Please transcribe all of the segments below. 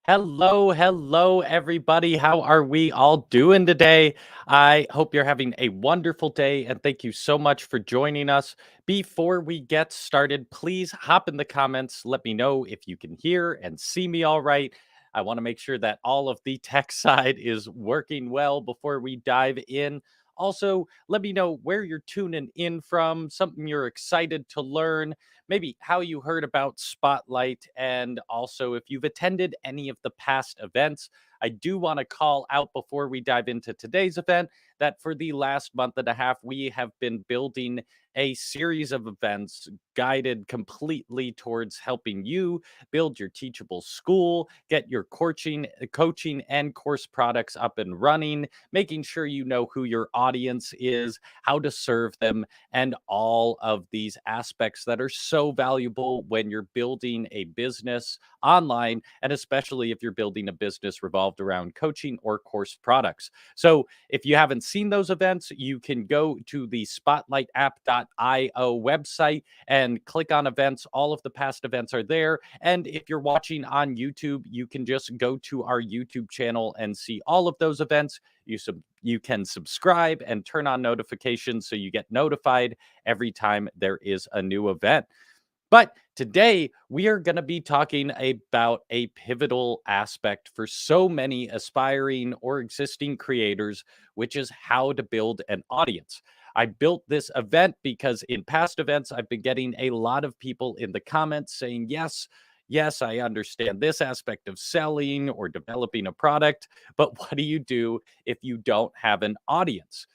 Hello, hello, everybody. How are we all doing today? I hope you're having a wonderful day and thank you so much for joining us. Before we get started, please hop in the comments. Let me know if you can hear and see me all right. I want to make sure that all of the tech side is working well before we dive in. Also, let me know where you're tuning in from, something you're excited to learn, maybe how you heard about Spotlight, and also if you've attended any of the past events. I do want to call out before we dive into today's event that for the last month and a half, we have been building a series of events guided completely towards helping you build your teachable school, get your coaching and course products up and running, making sure you know who your audience is, how to serve them, and all of these aspects that are so valuable when you're building a business online, and especially if you're building a business revolved around coaching or course products. So, if you haven't seen those events, you can go to the spotlightapp.io website and click on events. All of the past events are there. And if you're watching on YouTube, you can just go to our YouTube channel and see all of those events. You can subscribe and turn on notifications so you get notified every time there is a new event. But today we are going to be talking about a pivotal aspect for so many aspiring or existing creators, which is how to build an audience. I built this event because in past events, I've been getting a lot of people in the comments saying, yes, I understand this aspect of selling or developing a product, but what do you do if you don't have an audience?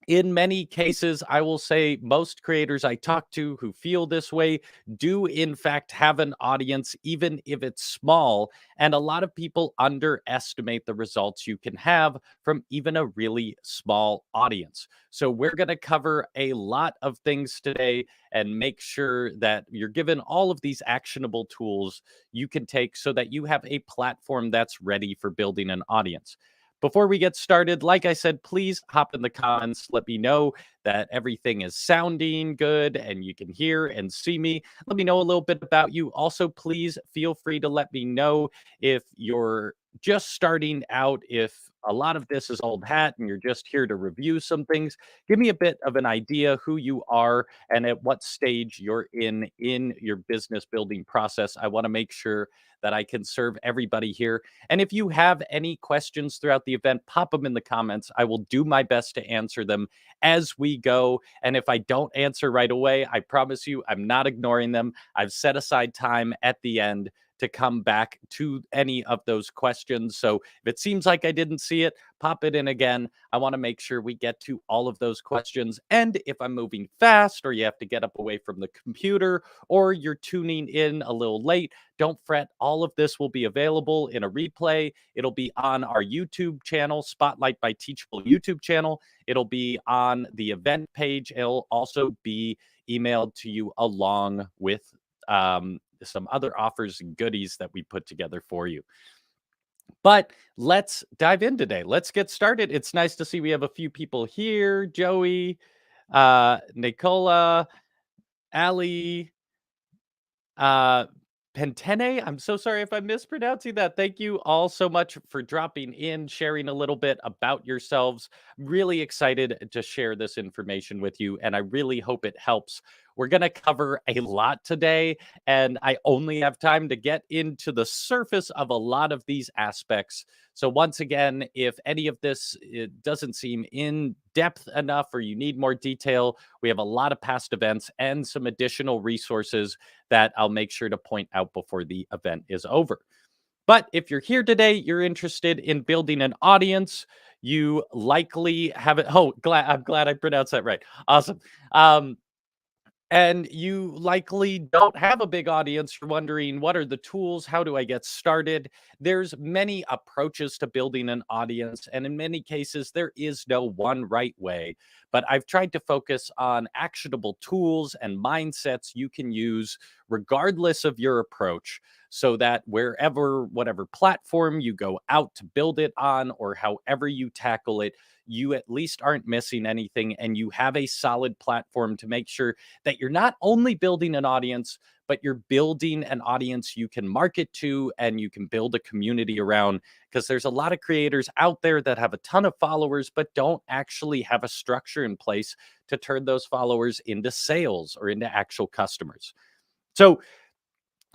In many cases, I will say most creators I talk to who feel this way do, in fact, have an audience, even if it's small. And a lot of people underestimate the results you can have from even a really small audience. So, we're going to cover a lot of things today and make sure that you're given all of these actionable tools you can take so that you have a platform that's ready for building an audience. Before we get started, like I said, please hop in the comments. Let me know that everything is sounding good and you can hear and see me. Let me know a little bit about you. Also, please feel free to let me know if you're just starting out, if a lot of this is old hat and you're just here to review some things. Give me a bit of an idea who you are and at what stage you're in your business building process. I want to make sure that I can serve everybody here. And if you have any questions throughout the event, pop them in the comments. I will do my best to answer them as we go. And if I don't answer right away, I promise you I'm not ignoring them. I've set aside time at the end to come back to any of those questions. So if it seems like I didn't see it, pop it in again. I want to make sure we get to all of those questions. And if I'm moving fast or you have to get up away from the computer or you're tuning in a little late, don't fret. All of this will be available in a replay. It'll be on our YouTube channel, Spotlight by Teachable YouTube channel. It'll be on the event page. It'll also be emailed to you along with some other offers and goodies that we put together for you. But let's dive in today. Let's get started. It's nice to see we have a few people here. Joey, Nicola, Ali, uh, Pentene. I'm so sorry if I'm mispronouncing that. Thank you all so much for dropping in, sharing a little bit about yourselves. Really excited to share this information with you, and I really hope it helps. We're going to cover a lot today, and I only have time to get into the surface of a lot of these aspects. So, once again, if any of this it doesn't seem in depth enough or you need more detail, we have a lot of past events and some additional resources that I'll make sure to point out before the event is over. But if you're here today, you're interested in building an audience, you likely have it. Oh, I'm glad I pronounced that right. Awesome. And you likely don't have a big audience. You're wondering, what are the tools? How do I get started? There's many approaches to building an audience, and in many cases, there is no one right way. But I've tried to focus on actionable tools and mindsets you can use regardless of your approach, so that whatever platform you go out to build it on, or however you tackle it, you at least aren't missing anything and you have a solid platform to make sure that you're not only building an audience, but you're building an audience you can market to and you can build a community around, because there's a lot of creators out there that have a ton of followers but don't actually have a structure in place to turn those followers into sales or into actual customers. So,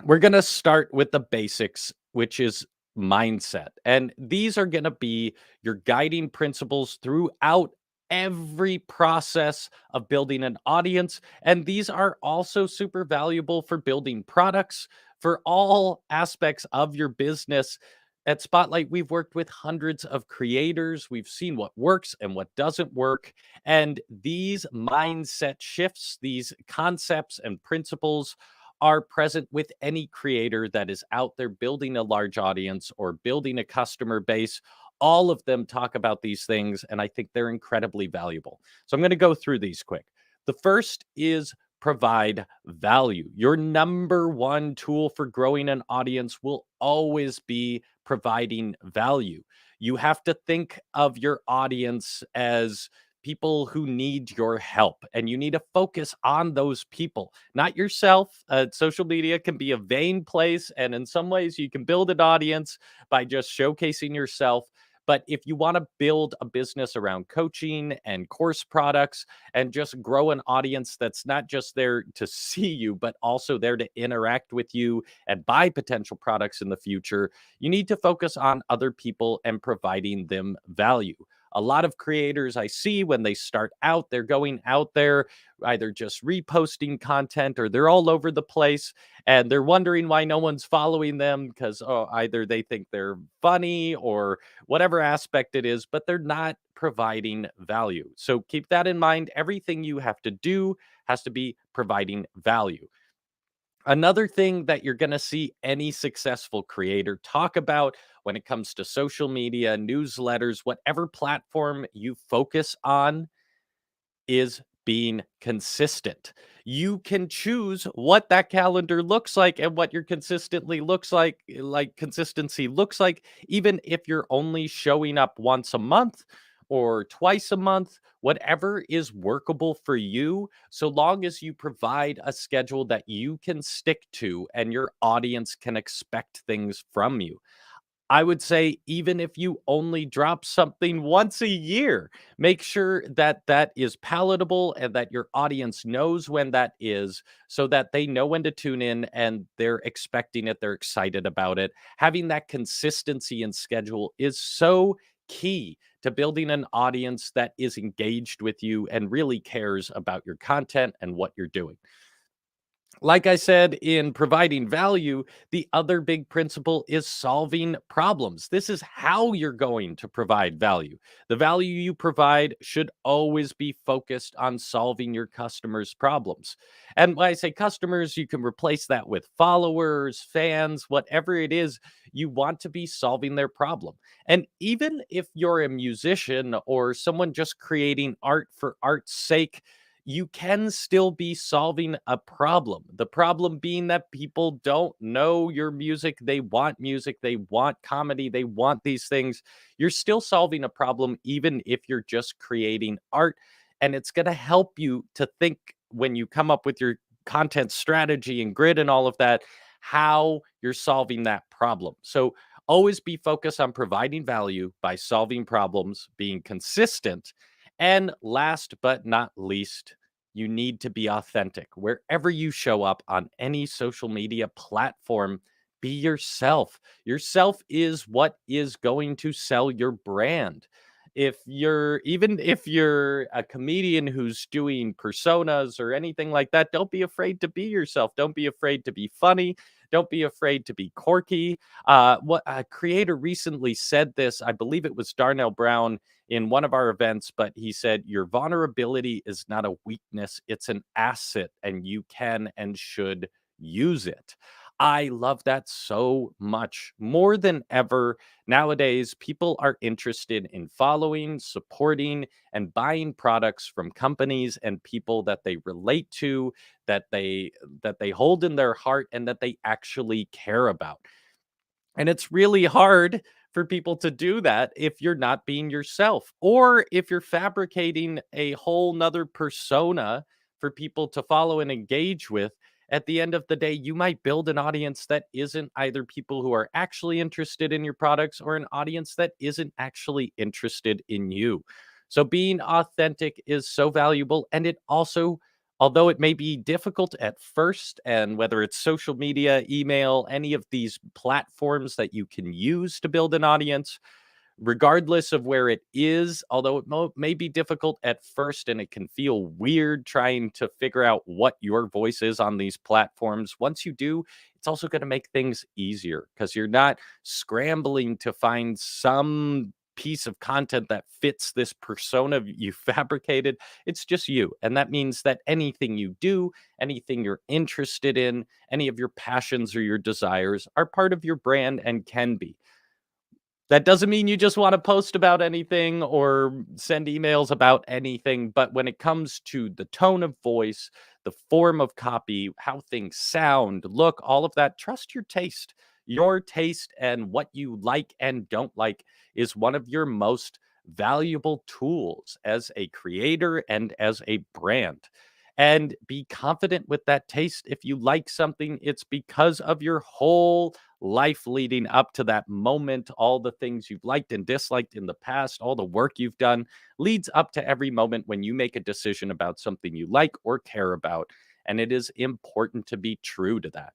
we're going to start with the basics, which is mindset. And these are going to be your guiding principles throughout every process of building an audience. And these are also super valuable for building products, for all aspects of your business. At Spotlight, we've worked with hundreds of creators. We've seen what works and what doesn't work. And these mindset shifts, these concepts and principles are present with any creator that is out there building a large audience or building a customer base. All of them talk about these things, and I think they're incredibly valuable. So I'm going to go through these quick. The first is provide value. Your number one tool for growing an audience will always be providing value. You have to think of your audience as people who need your help, and you need to focus on those people, not yourself. Social media can be a vain place, and in some ways you can build an audience by just showcasing yourself. But if you want to build a business around coaching and course products and just grow an audience that's not just there to see you, but also there to interact with you and buy potential products in the future, you need to focus on other people and providing them value. A lot of creators I see, when they start out, they're going out there either just reposting content or they're all over the place, and they're wondering why no one's following them because, oh, either they think they're funny or whatever aspect it is, but they're not providing value. So keep that in mind. Everything you have to do has to be providing value. Another thing that you're going to see any successful creator talk about when it comes to social media, newsletters, whatever platform you focus on, is being consistent. You can choose what that calendar looks like and what your consistently looks like consistency looks like, even if you're only showing up once a month or twice a month, whatever is workable for you, so long as you provide a schedule that you can stick to and your audience can expect things from you. I would say even if you only drop something once a year, make sure that that is palatable and that your audience knows when that is, so that they know when to tune in and they're expecting it, they're excited about it. Having that consistency in schedule is so key to building an audience that is engaged with you and really cares about your content and what you're doing. Like I said, in providing value, the other big principle is solving problems. This is how you're going to provide value. The value you provide should always be focused on solving your customers' problems. And when I say customers, you can replace that with followers, fans, whatever it is. You want to be solving their problem. And even if you're a musician or someone just creating art for art's sake, you can still be solving a problem. The problem being that people don't know your music, they want comedy, they want these things. You're still solving a problem, even if you're just creating art. And it's going to help you to think when you come up with your content strategy and grid and all of that, how you're solving that problem. So always be focused on providing value by solving problems, being consistent, and last but not least, you need to be authentic. Wherever you show up on any social media platform, be yourself. Yourself is what is going to sell your brand. Even if you're a comedian who's doing personas or anything like that, don't be afraid to be yourself. Don't be afraid to be funny. Don't be afraid to be quirky. What a creator recently said this, I believe it was Darnell Brown in one of our events, but he said, your vulnerability is not a weakness, it's an asset, and you can and should use it. I love that so much. More than ever, nowadays, people are interested in following, supporting, and buying products from companies and people that they relate to, that they hold in their heart, and that they actually care about. And it's really hard for people to do that if you're not being yourself, or if you're fabricating a whole nother persona for people to follow and engage with. At the end of the day, you might build an audience that isn't either people who are actually interested in your products or an audience that isn't actually interested in you. So being authentic is so valuable. And it also, although it may be difficult at first, and whether it's social media, email, any of these platforms that you can use to build an audience, regardless of where it is, although it may be difficult at first and it can feel weird trying to figure out what your voice is on these platforms. Once you do, it's also going to make things easier because you're not scrambling to find some piece of content that fits this persona you fabricated. It's just you. And that means that anything you do, anything you're interested in, any of your passions or your desires are part of your brand and can be. That doesn't mean you just wanna post about anything or send emails about anything, but when it comes to the tone of voice, the form of copy, how things sound, look, all of that, trust your taste. Your taste and what you like and don't like is one of your most valuable tools as a creator and as a brand. And be confident with that taste. If you like something, it's because of your whole life leading up to that moment, all the things you've liked and disliked in the past, all the work you've done leads up to every moment when you make a decision about something you like or care about. And it is important to be true to that.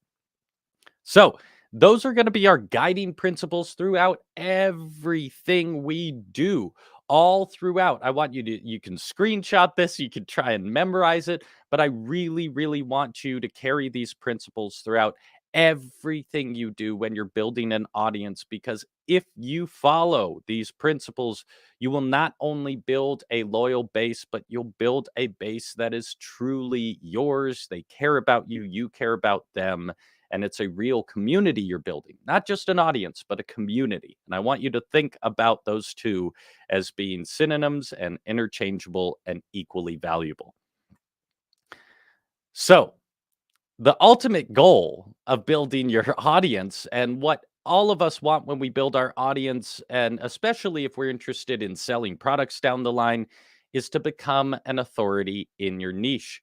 So, those are going to be our guiding principles throughout everything we do. All throughout. I want you can screenshot this, you can try and memorize it, but I really, really want you to carry these principles throughout everything you do when you're building an audience. Because if you follow these principles, you will not only build a loyal base, but you'll build a base that is truly yours. They care about you, you care about them, and it's a real community you're building, not just an audience, but a community. And I want you to think about those two as being synonyms and interchangeable and equally valuable. So, the ultimate goal of building your audience and what all of us want when we build our audience, and especially if we're interested in selling products down the line, is to become an authority in your niche.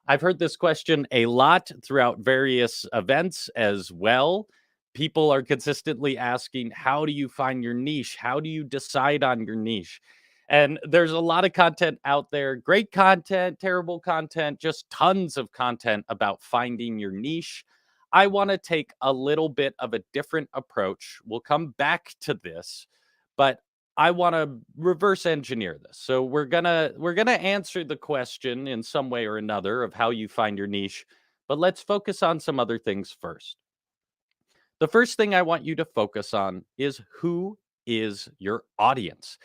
I've heard this question a lot throughout various events as well. People are consistently asking, how do you find your niche? How do you decide on your niche? And there's a lot of content out there, great content, terrible content, just tons of content about finding your niche. I want to take a little bit of a different approach. We'll come back to this, but I want to reverse engineer this. So we're going to answer the question in some way or another of how you find your niche, but let's focus on some other things first. The first thing I want you to focus on is who is your audience.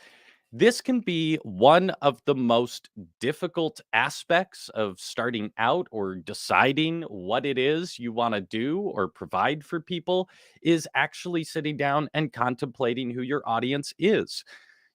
This can be one of the most difficult aspects of starting out or deciding what it is you want to do or provide for people is actually sitting down and contemplating who your audience is.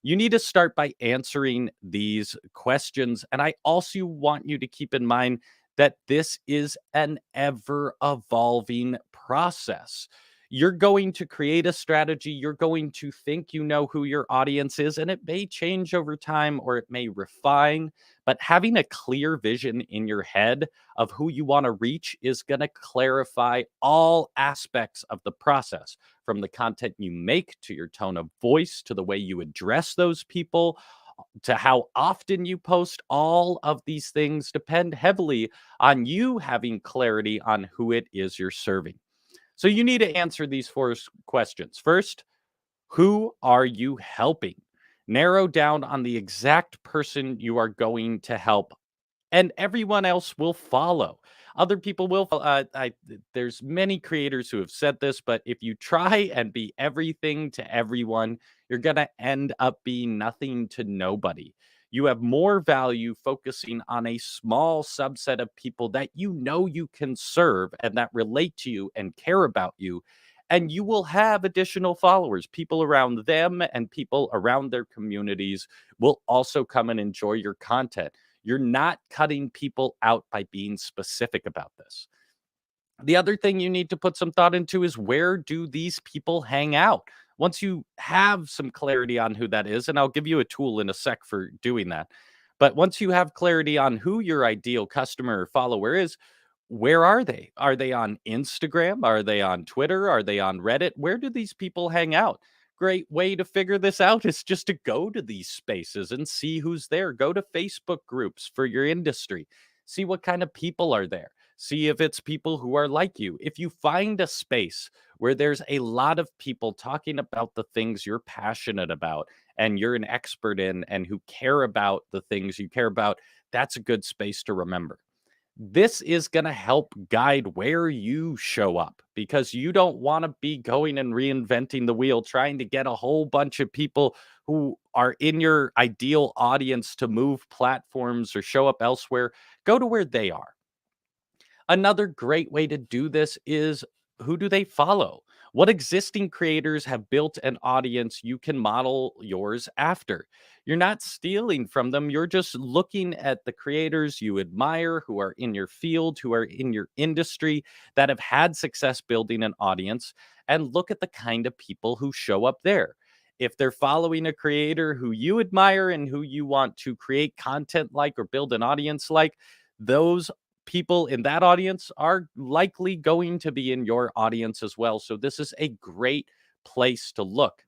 You need to start by answering these questions. And I also want you to keep in mind that this is an ever evolving process. You're going to create a strategy. You're going to think you know who your audience is, and it may change over time or it may refine. But having a clear vision in your head of who you want to reach is going to clarify all aspects of the process, from the content you make to your tone of voice to the way you address those people to how often you post. All of these things depend heavily on you having clarity on who it is you're serving. So you need to answer these questions. First, who are you helping? Narrow down on the exact person you are going to help, and everyone else will follow. Other people will follow. There's many creators who have said this, but if you try and be everything to everyone, you're going to end up being nothing to nobody. You have more value focusing on a small subset of people that you know you can serve and that relate to you and care about you. And you will have additional followers. People around them and people around their communities will also come and enjoy your content. You're not cutting people out by being specific about this. The other thing you need to put some thought into is, where do these people hang out? Once you have some clarity on who that is, and I'll give you a tool in a sec for doing that. But once you have clarity on who your ideal customer or follower is, Where are they? Are they on Instagram? Are they on Twitter? Are they on Reddit? Where do these people hang out? Great way to figure this out is just to go to these spaces and see who's there. Go to Facebook groups for your industry. See what kind of people are there. See if it's people who are like you. If you find a space where there's a lot of people talking about the things you're passionate about and you're an expert in and who care about the things you care about, that's a good space to remember. This is going to help guide where you show up because you don't want to be going and reinventing the wheel, trying to get a whole bunch of people who are in your ideal audience to move platforms or show up elsewhere. Go to where they are. Another great way to do this is, who do they follow? What existing creators have built an audience you can model yours after? You're not stealing from them. You're just looking at the creators you admire who are in your field, who are in your industry, that have had success building an audience, and look at the kind of people who show up there. If they're following a creator who you admire and who you want to create content like or build an audience like, those people in that audience are likely going to be in your audience as well. So this is a great place to look.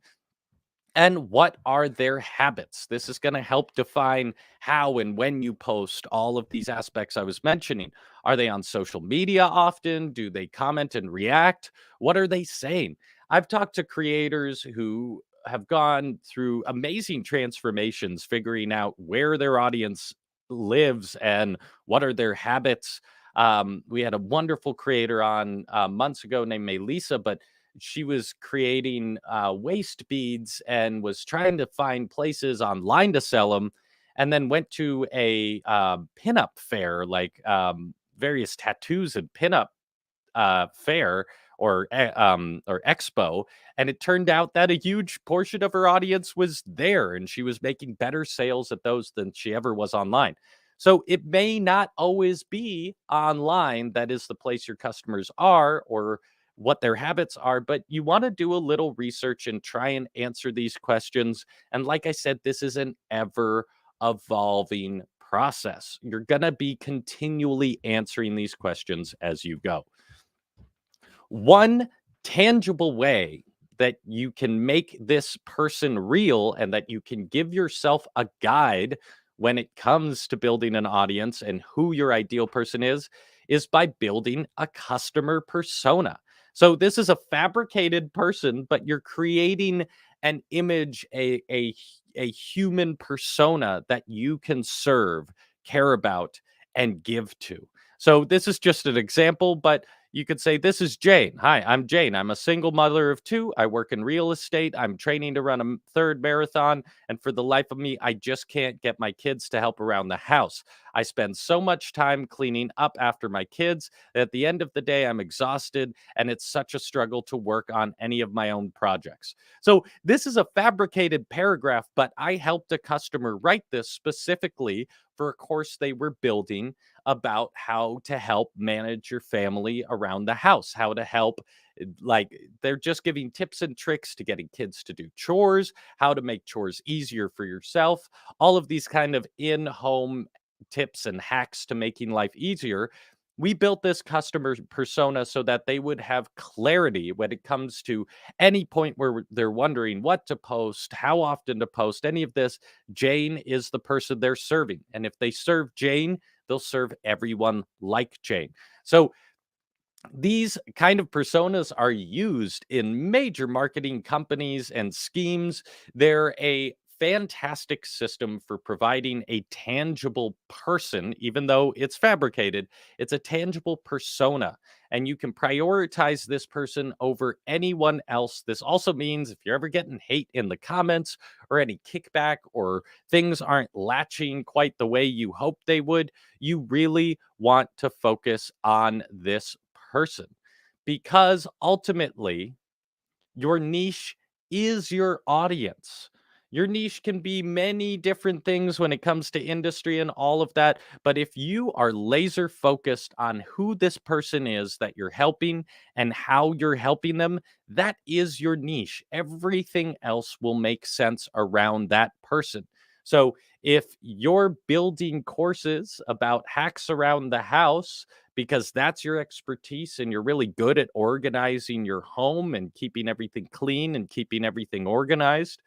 And what are their habits? This is going to help define how and when you post all of these aspects I was mentioning. Are they on social media often? Do they comment and react? What are they saying? I've talked to creators who have gone through amazing transformations, figuring out where their audience lives and what are their habits. We had a wonderful creator on months ago named Melissa, but she was creating waist beads and was trying to find places online to sell them, and then went to a pinup fair, like various tattoos and pinup fair or expo, and it turned out that a huge portion of her audience was there, and she was making better sales at those than she ever was online. So it may not always be online that is the place your customers are or what their habits are, but you want to do a little research and try and answer these questions. And like I said, this is an ever evolving process. You're going to be continually answering these questions as you go. One tangible way that you can make this person real and that you can give yourself a guide when it comes to building an audience and who your ideal person is by building a customer persona. So this is a fabricated person, but you're creating an image, a human persona that you can serve, care about, and give to. So this is just an example, but you could say, "This is Jane. Hi, I'm Jane. I'm a single mother of two. I work in real estate. I'm training to run a third marathon. And for the life of me, I just can't get my kids to help around the house. I spend so much time cleaning up after my kids that at the end of the day, I'm exhausted. And it's such a struggle to work on any of my own projects." So this is a fabricated paragraph, but I helped a customer write this specifically for a course they were building about how to help manage your family around the house, how to help, like, they're just giving tips and tricks to getting kids to do chores, how to make chores easier for yourself, all of these kind of in-home tips and hacks to making life easier. We built this customer persona so that they would have clarity when it comes to any point where they're wondering what to post, how often to post, any of this. Jane is the person they're serving. And if they serve Jane, they'll serve everyone like Jane. So these kind of personas are used in major marketing companies and schemes. They're a fantastic system for providing a tangible person, even though it's fabricated. It's a tangible persona, and you can prioritize this person over anyone else. This also means if you're ever getting hate in the comments or any kickback or things aren't latching quite the way you hoped they would, you really want to focus on this person, because ultimately your niche is your audience. Your niche can be many different things when it comes to industry and all of that. But if you are laser focused on who this person is that you're helping and how you're helping them, that is your niche. Everything else will make sense around that person. So if you're building courses about hacks around the house because that's your expertise and you're really good at organizing your home and keeping everything clean and keeping everything organized,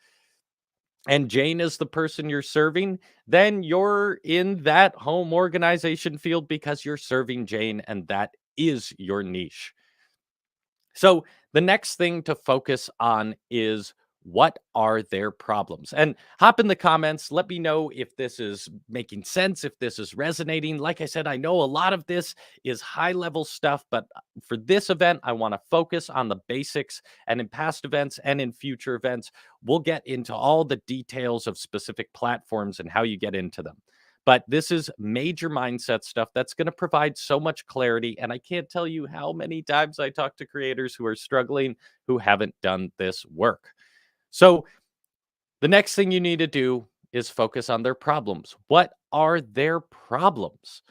and Jane is the person you're serving, then you're in that home organization field because you're serving Jane and that is your niche. So the next thing to focus on is, what are their problems? And hop in the comments. Let me know if this is making sense, if this is resonating. Like I said, I know a lot of this is high level stuff, but for this event, I want to focus on the basics. And in past events and in future events, we'll get into all the details of specific platforms and how you get into them. But this is major mindset stuff that's going to provide so much clarity. And I can't tell you how many times I talk to creators who are struggling, who haven't done this work. So the next thing you need to do is focus on their problems. What are their problems?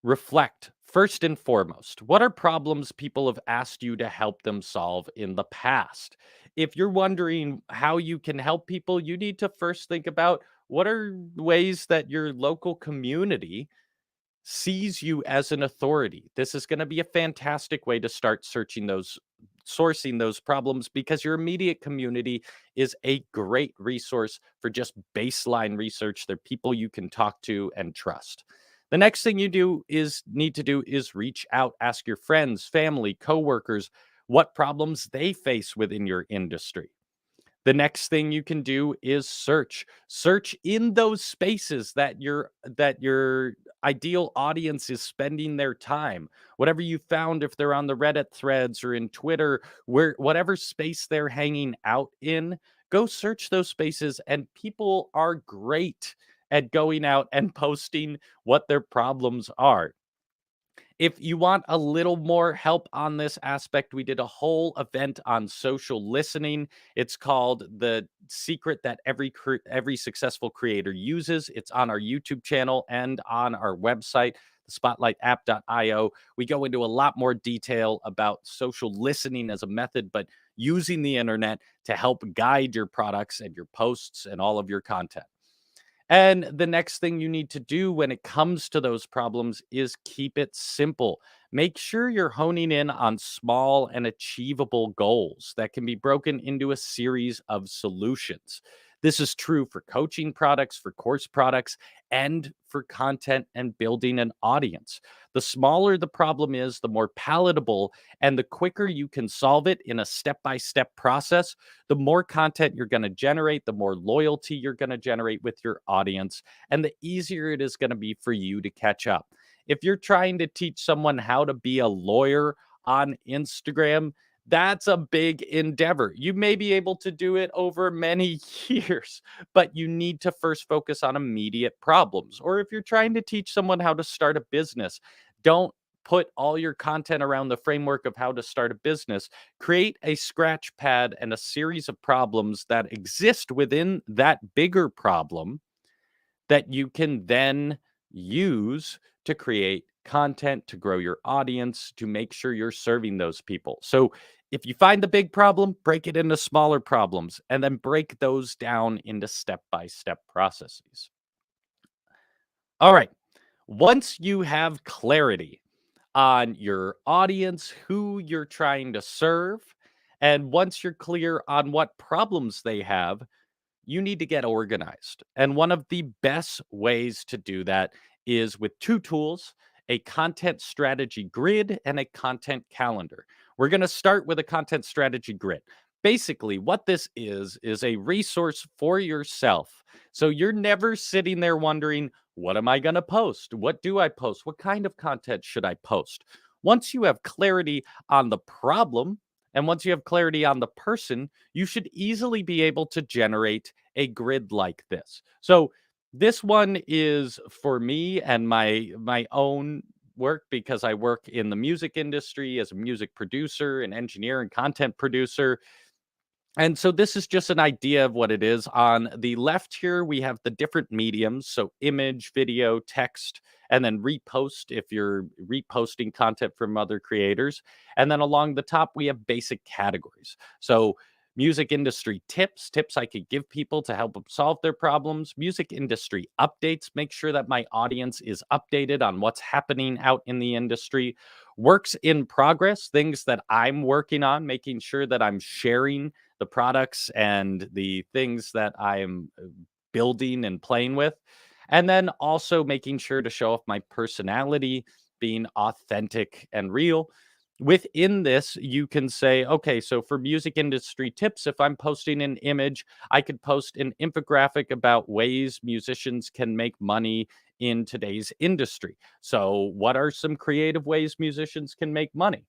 Reflect first and foremost. What are problems people have asked you to help them solve in the past? If you're wondering how you can help people, you need to first think about, what are ways that your local community sees you as an authority. This is going to be a fantastic way to start sourcing those problems, because your immediate community is a great resource for just baseline research. They're people you can talk to and trust. The next thing you need to do is reach out, ask your friends, family, coworkers what problems they face within your industry. The next thing you can do is search. Search in those spaces that your ideal audience is spending their time. Whatever you found, if they're on the Reddit threads or in Twitter, where whatever space they're hanging out in, go search those spaces. And people are great at going out and posting what their problems are. If you want a little more help on this aspect, we did a whole event on social listening. It's called The Secret That Every Successful Creator Uses. It's on our YouTube channel and on our website, thespotlightapp.io. We go into a lot more detail about social listening as a method, but using the internet to help guide your products and your posts and all of your content. And the next thing you need to do when it comes to those problems is keep it simple. Make sure you're honing in on small and achievable goals that can be broken into a series of solutions. This is true for coaching products, for course products, and for content and building an audience. The smaller the problem is, the more palatable, and the quicker you can solve it in a step by step process, the more content you're going to generate, the more loyalty you're going to generate with your audience, and the easier it is going to be for you to catch up. If you're trying to teach someone how to be a lawyer on Instagram, that's a big endeavor. You may be able to do it over many years, but you need to first focus on immediate problems. Or if you're trying to teach someone how to start a business, don't put all your content around the framework of how to start a business. Create a scratch pad and a series of problems that exist within that bigger problem that you can then use to create content, to grow your audience, to make sure you're serving those people. So if you find the big problem, break it into smaller problems and then break those down into step by step processes. All right. Once you have clarity on your audience, who you're trying to serve, and once you're clear on what problems they have, you need to get organized. And one of the best ways to do that is with two tools: a content strategy grid and a content calendar. We're going to start with a content strategy grid. Basically, what this is a resource for yourself. So you're never sitting there wondering, what am I going to post? What do I post? What kind of content should I post? Once you have clarity on the problem, and once you have clarity on the person, you should easily be able to generate a grid like this. So this one is for me and my own work, because I work in the music industry as a music producer and engineer and content producer. And so this is just an idea of what it is. On the left here, we have the different mediums. So image, video, text, and then repost if you're reposting content from other creators. And then along the top, we have basic categories. So music industry tips I could give people to help them solve their problems, music industry updates, make sure that my audience is updated on what's happening out in the industry, works in progress, things that I'm working on, making sure that I'm sharing the products and the things that I'm building and playing with. And then also making sure to show off my personality, being authentic and real. Within this, you can say, okay, so for music industry tips, if I'm posting an image, I could post an infographic about ways musicians can make money in today's industry. So, what are some creative ways musicians can make money?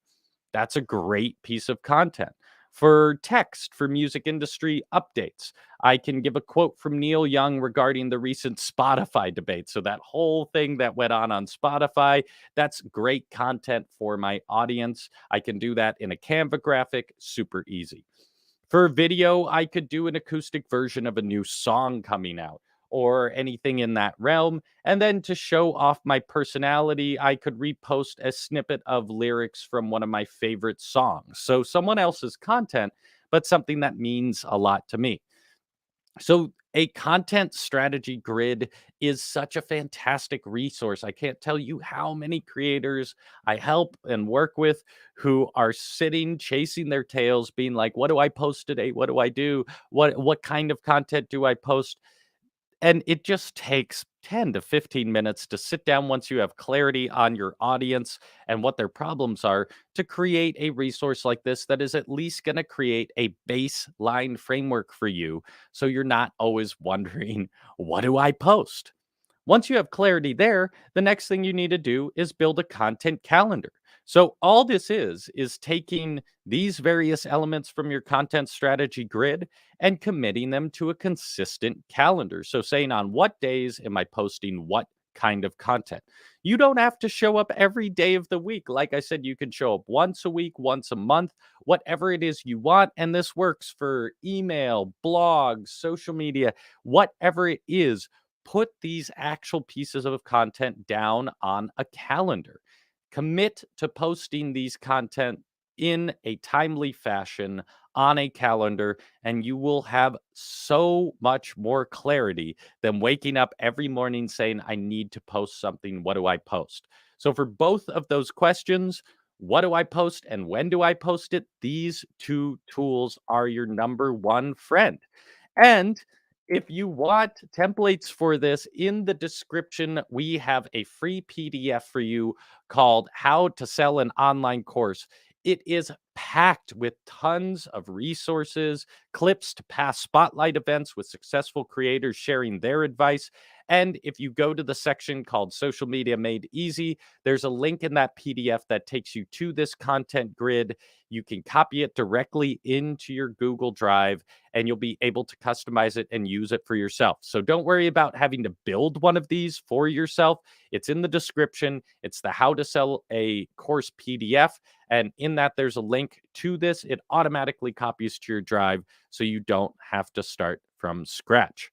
That's a great piece of content. For text, for music industry updates, I can give a quote from Neil Young regarding the recent Spotify debate. So, that whole thing that went on Spotify, that's great content for my audience. I can do that in a Canva graphic, super easy. For video, I could do an acoustic version of a new song coming out or anything in that realm. And then to show off my personality, I could repost a snippet of lyrics from one of my favorite songs. So someone else's content, but something that means a lot to me. So, a content strategy grid is such a fantastic resource. I can't tell you how many creators I help and work with who are sitting chasing their tails being like, what do I post today? What do I do? What kind of content do I post? And it just takes 10 to 15 minutes to sit down once you have clarity on your audience and what their problems are to create a resource like this that is at least going to create a baseline framework for you. So you're not always wondering, what do I post? Once you have clarity there, the next thing you need to do is build a content calendar. So, all this is taking these various elements from your content strategy grid and committing them to a consistent calendar. So, saying on what days am I posting what kind of content? You don't have to show up every day of the week. Like I said, you can show up once a week, once a month, whatever it is you want. And this works for email, blogs, social media, whatever it is. Put these actual pieces of content down on a calendar. Commit to posting these content in a timely fashion on a calendar, and you will have so much more clarity than waking up every morning saying, I need to post something. What do I post? So, for both of those questions, what do I post and when do I post it? These two tools are your number one friend. And if you want templates for this, in the description, we have a free PDF for you called How to Sell an Online Course. It is packed with tons of resources, clips to past spotlight events with successful creators sharing their advice. And if you go to the section called Social Media Made Easy, there's a link in that PDF that takes you to this content grid. You can copy it directly into your Google Drive and you'll be able to customize it and use it for yourself. So don't worry about having to build one of these for yourself. It's in the description. It's the How to Sell a Course PDF. And in that, there's a link to this. It automatically copies to your drive so you don't have to start from scratch.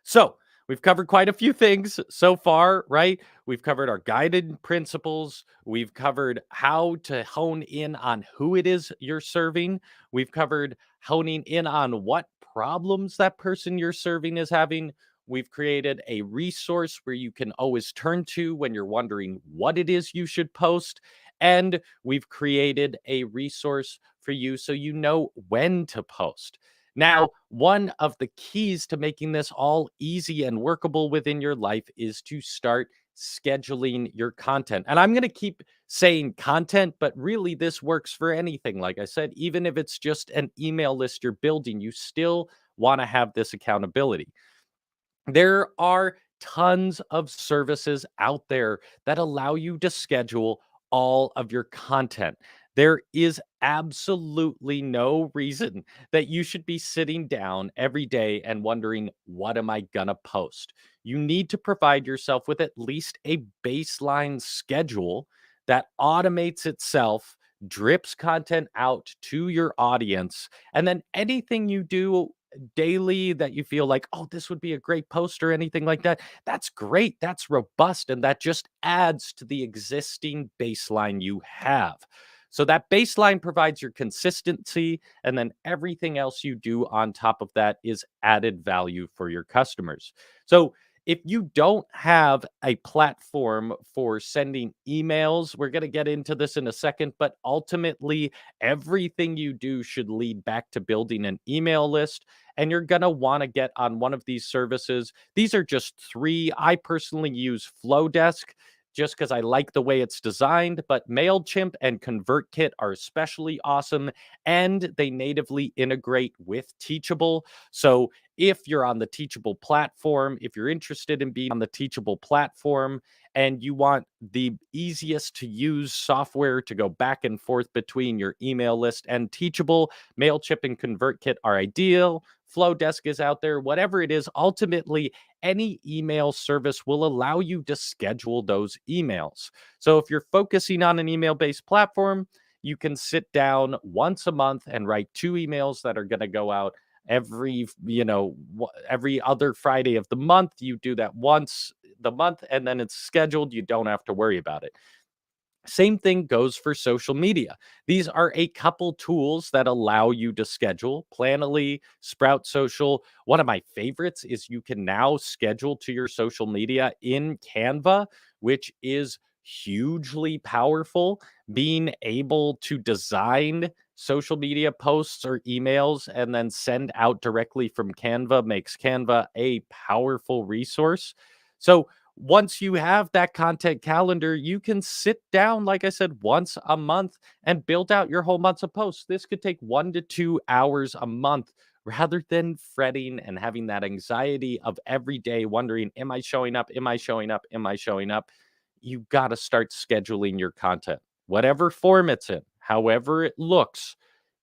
So, we've covered quite a few things so far, right? We've covered our guided principles. We've covered how to hone in on who it is you're serving. We've covered honing in on what problems that person you're serving is having. We've created a resource where you can always turn to when you're wondering what it is you should post. And we've created a resource for you so you know when to post. Now, one of the keys to making this all easy and workable within your life is to start scheduling your content. And I'm going to keep saying content, but really this works for anything. Like I said, even if it's just an email list you're building, you still want to have this accountability. There are tons of services out there that allow you to schedule all of your content. There is absolutely no reason that you should be sitting down every day and wondering, what am I going to post? You need to provide yourself with at least a baseline schedule that automates itself, drips content out to your audience, and then anything you do daily that you feel like, oh, this would be a great post or anything like that, that's great. That's robust. And that just adds to the existing baseline you have. So that baseline provides your consistency, and then everything else you do on top of that is added value for your customers. So if you don't have a platform for sending emails, we're going to get into this in a second, but ultimately, everything you do should lead back to building an email list. And you're going to want to get on one of these services. These are just three. I personally use Flowdesk just because I like the way it's designed, but MailChimp and ConvertKit are especially awesome, and they natively integrate with Teachable. So if you're on the Teachable platform, if you're interested in being on the Teachable platform and you want the easiest to use software to go back and forth between your email list and Teachable, MailChimp and ConvertKit are ideal. Flowdesk is out there. Whatever it is, ultimately, any email service will allow you to schedule those emails. So if you're focusing on an email based platform, you can sit down once a month and write two emails that are going to go out every other Friday of the month. You do that once the month and then it's scheduled. You don't have to worry about it. Same thing goes for social media. These are a couple tools that allow you to schedule Planoly, Sprout Social. One of my favorites is you can now schedule to your social media in Canva, which is hugely powerful. Being able to design social media posts or emails and then send out directly from Canva makes Canva a powerful resource. So, once you have that content calendar, you can sit down, like I said, once a month and build out your whole months of posts. This could take 1 to 2 hours a month rather than fretting and having that anxiety of every day wondering, am I showing up? Am I showing up? Am I showing up? You got to start scheduling your content, whatever form it's in, however it looks.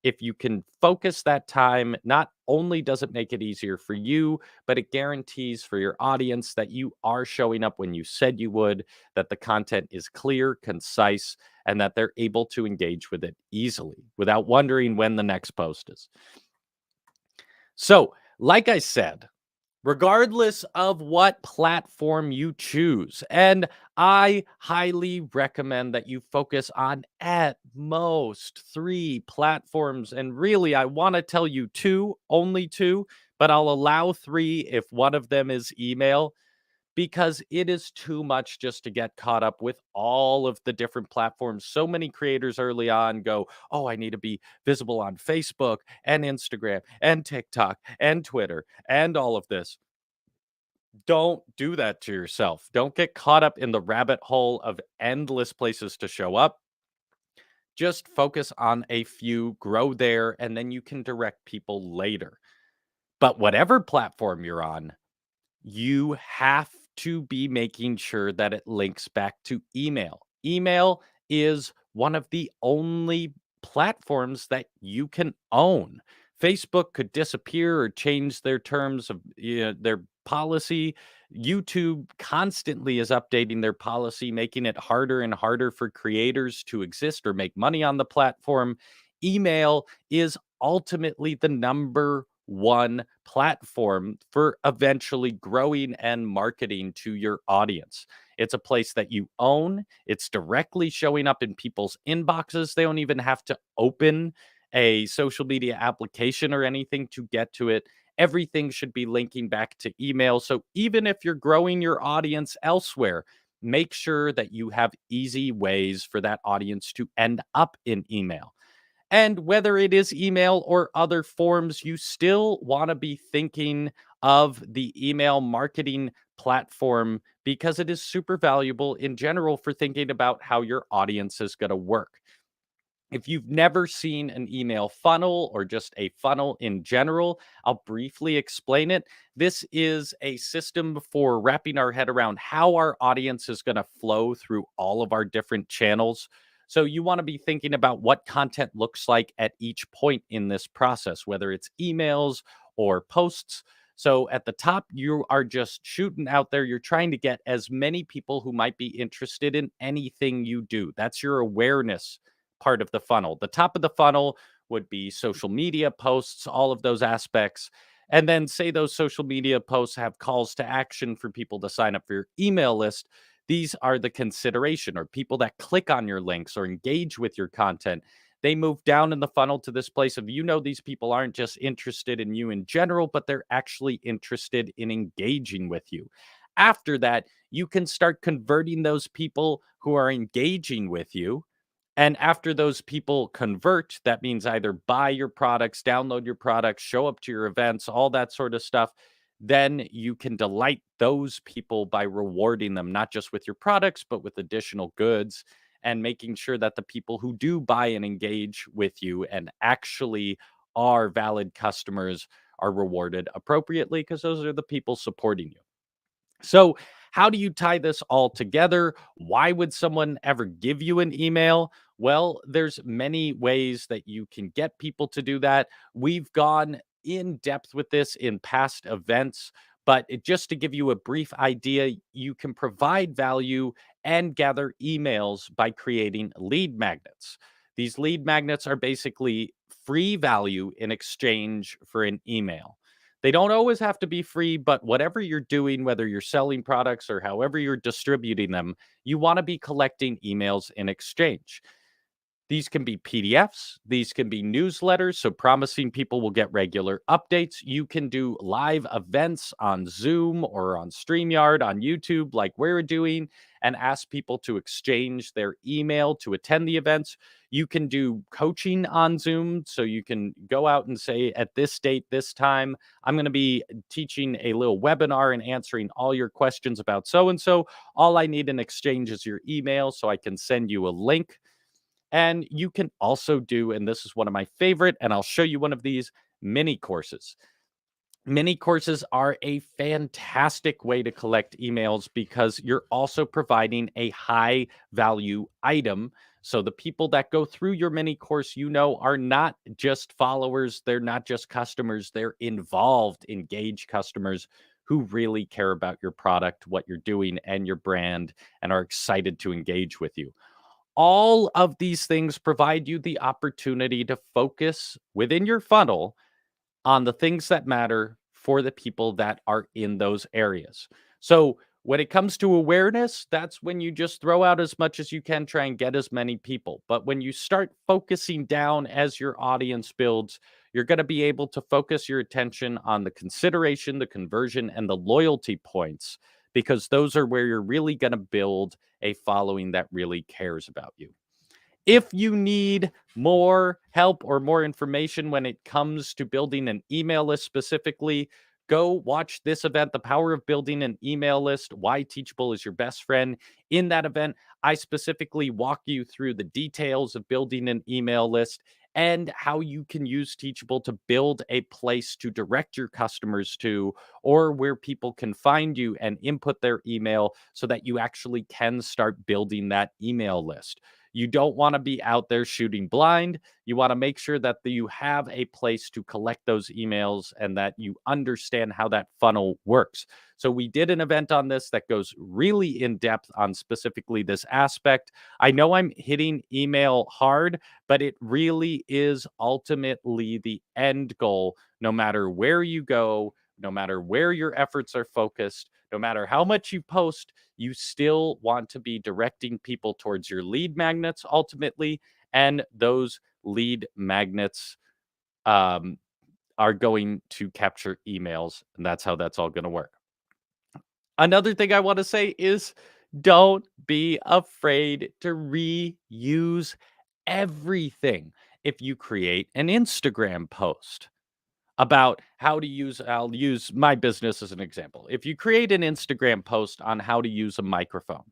If you can focus that time, not only does it make it easier for you, but it guarantees for your audience that you are showing up when you said you would, that the content is clear, concise, and that they're able to engage with it easily without wondering when the next post is. So, like I said, regardless of what platform you choose. And I highly recommend that you focus on at most three platforms. And really, I want to tell you two, only two, but I'll allow three if one of them is email, because it is too much just to get caught up with all of the different platforms. So many creators early on go, oh, I need to be visible on Facebook and Instagram and TikTok and Twitter and all of this. Don't do that to yourself. Don't get caught up in the rabbit hole of endless places to show up. Just focus on a few, grow there, and then you can direct people later. But whatever platform you're on, you have to be making sure that it links back to email. Email is one of the only platforms that you can own. Facebook could disappear or change their terms of their policy. YouTube constantly is updating their policy, making it harder and harder for creators to exist or make money on the platform. Email is ultimately the number one platform for eventually growing and marketing to your audience. It's a place that you own. It's directly showing up in people's inboxes. They don't even have to open a social media application or anything to get to it. Everything should be linking back to email. So even if you're growing your audience elsewhere, make sure that you have easy ways for that audience to end up in email. And whether it is email or other forms, you still want to be thinking of the email marketing platform because it is super valuable in general for thinking about how your audience is going to work. If you've never seen an email funnel or just a funnel in general, I'll briefly explain it. This is a system for wrapping our head around how our audience is going to flow through all of our different channels. So, you want to be thinking about what content looks like at each point in this process, whether it's emails or posts. So, at the top, you are just shooting out there. You're trying to get as many people who might be interested in anything you do. That's your awareness part of the funnel. The top of the funnel would be social media posts, all of those aspects. And then say those social media posts have calls to action for people to sign up for your email list. These are the consideration or people that click on your links or engage with your content. They move down in the funnel to this place of, these people aren't just interested in you in general, but they're actually interested in engaging with you. After that, you can start converting those people who are engaging with you. And after those people convert, that means either buy your products, download your products, show up to your events, all that sort of stuff. Then you can delight those people by rewarding them, not just with your products, but with additional goods, and making sure that the people who do buy and engage with you and actually are valid customers are rewarded appropriately, because those are the people supporting you. So, how do you tie this all together? Why would someone ever give you an email? Well, there's many ways that you can get people to do that. We've gone in depth with this in past events, but just to give you a brief idea, you can provide value and gather emails by creating lead magnets. These lead magnets are basically free value in exchange for an email. They don't always have to be free, but whatever you're doing, whether you're selling products or however you're distributing them, you want to be collecting emails in exchange. These can be PDFs, these can be newsletters, so promising people will get regular updates. You can do live events on Zoom or on StreamYard on YouTube, like we're doing, and ask people to exchange their email to attend the events. You can do coaching on Zoom, so you can go out and say, at this date, this time, I'm going to be teaching a little webinar and answering all your questions about so and so. All I need in exchange is your email, so I can send you a link. And you can also do, and this is one of my favorite, and I'll show you one of these, mini courses. Mini courses are a fantastic way to collect emails because you're also providing a high value item. So the people that go through your mini course, are not just followers, they're not just customers, they're involved, engaged customers who really care about your product, what you're doing, and your brand, and are excited to engage with you. All of these things provide you the opportunity to focus within your funnel on the things that matter for the people that are in those areas. So, when it comes to awareness, that's when you just throw out as much as you can, try and get as many people. But when you start focusing down as your audience builds, you're going to be able to focus your attention on the consideration, the conversion, and the loyalty points, because those are where you're really going to build a following that really cares about you. If you need more help or more information when it comes to building an email list specifically, go watch this event, The Power of Building an Email List, Why Teachable is Your Best Friend. In that event, I specifically walk you through the details of building an email list and how you can use Teachable to build a place to direct your customers to, or where people can find you and input their email so that you actually can start building that email list. You don't want to be out there shooting blind. You want to make sure that you have a place to collect those emails and that you understand how that funnel works. So, we did an event on this that goes really in depth on specifically this aspect. I know I'm hitting email hard, but it really is ultimately the end goal, no matter where you go, no matter where your efforts are focused, no matter how much you post, you still want to be directing people towards your lead magnets ultimately. And those lead magnets um, are going to capture emails. And that's how that's all going to work. Another thing I want to say is, don't be afraid to reuse everything. If you create an Instagram post about how to use, I'll use my business as an example. If you create an Instagram post on how to use a microphone,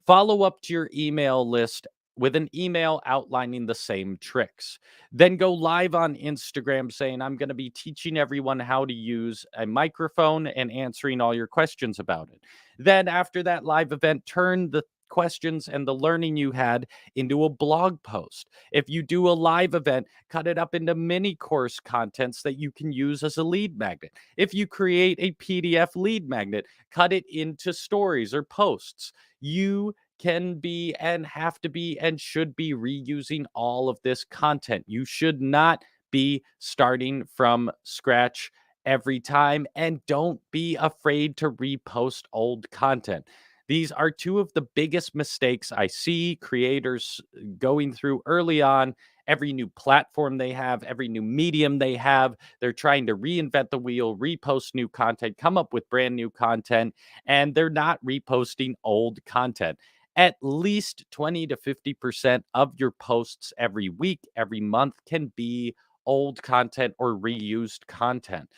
follow up to your email list with an email outlining the same tricks. Then go live on Instagram saying, I'm going to be teaching everyone how to use a microphone and answering all your questions about it. Then, after that live event, turn the questions and the learning you had into a blog post. If you do a live event, cut it up into mini course contents that you can use as a lead magnet. If you create a PDF lead magnet, cut it into stories or posts. You can be and have to be and should be reusing all of this content. You should not be starting from scratch every time, and don't be afraid to repost old content. These are two of the biggest mistakes I see creators going through early on. Every new platform they have, every new medium they have, they're trying to reinvent the wheel, repost new content, come up with brand new content, and they're not reposting old content. At least 20 to 50% of your posts every week, every month can be old content or reused content.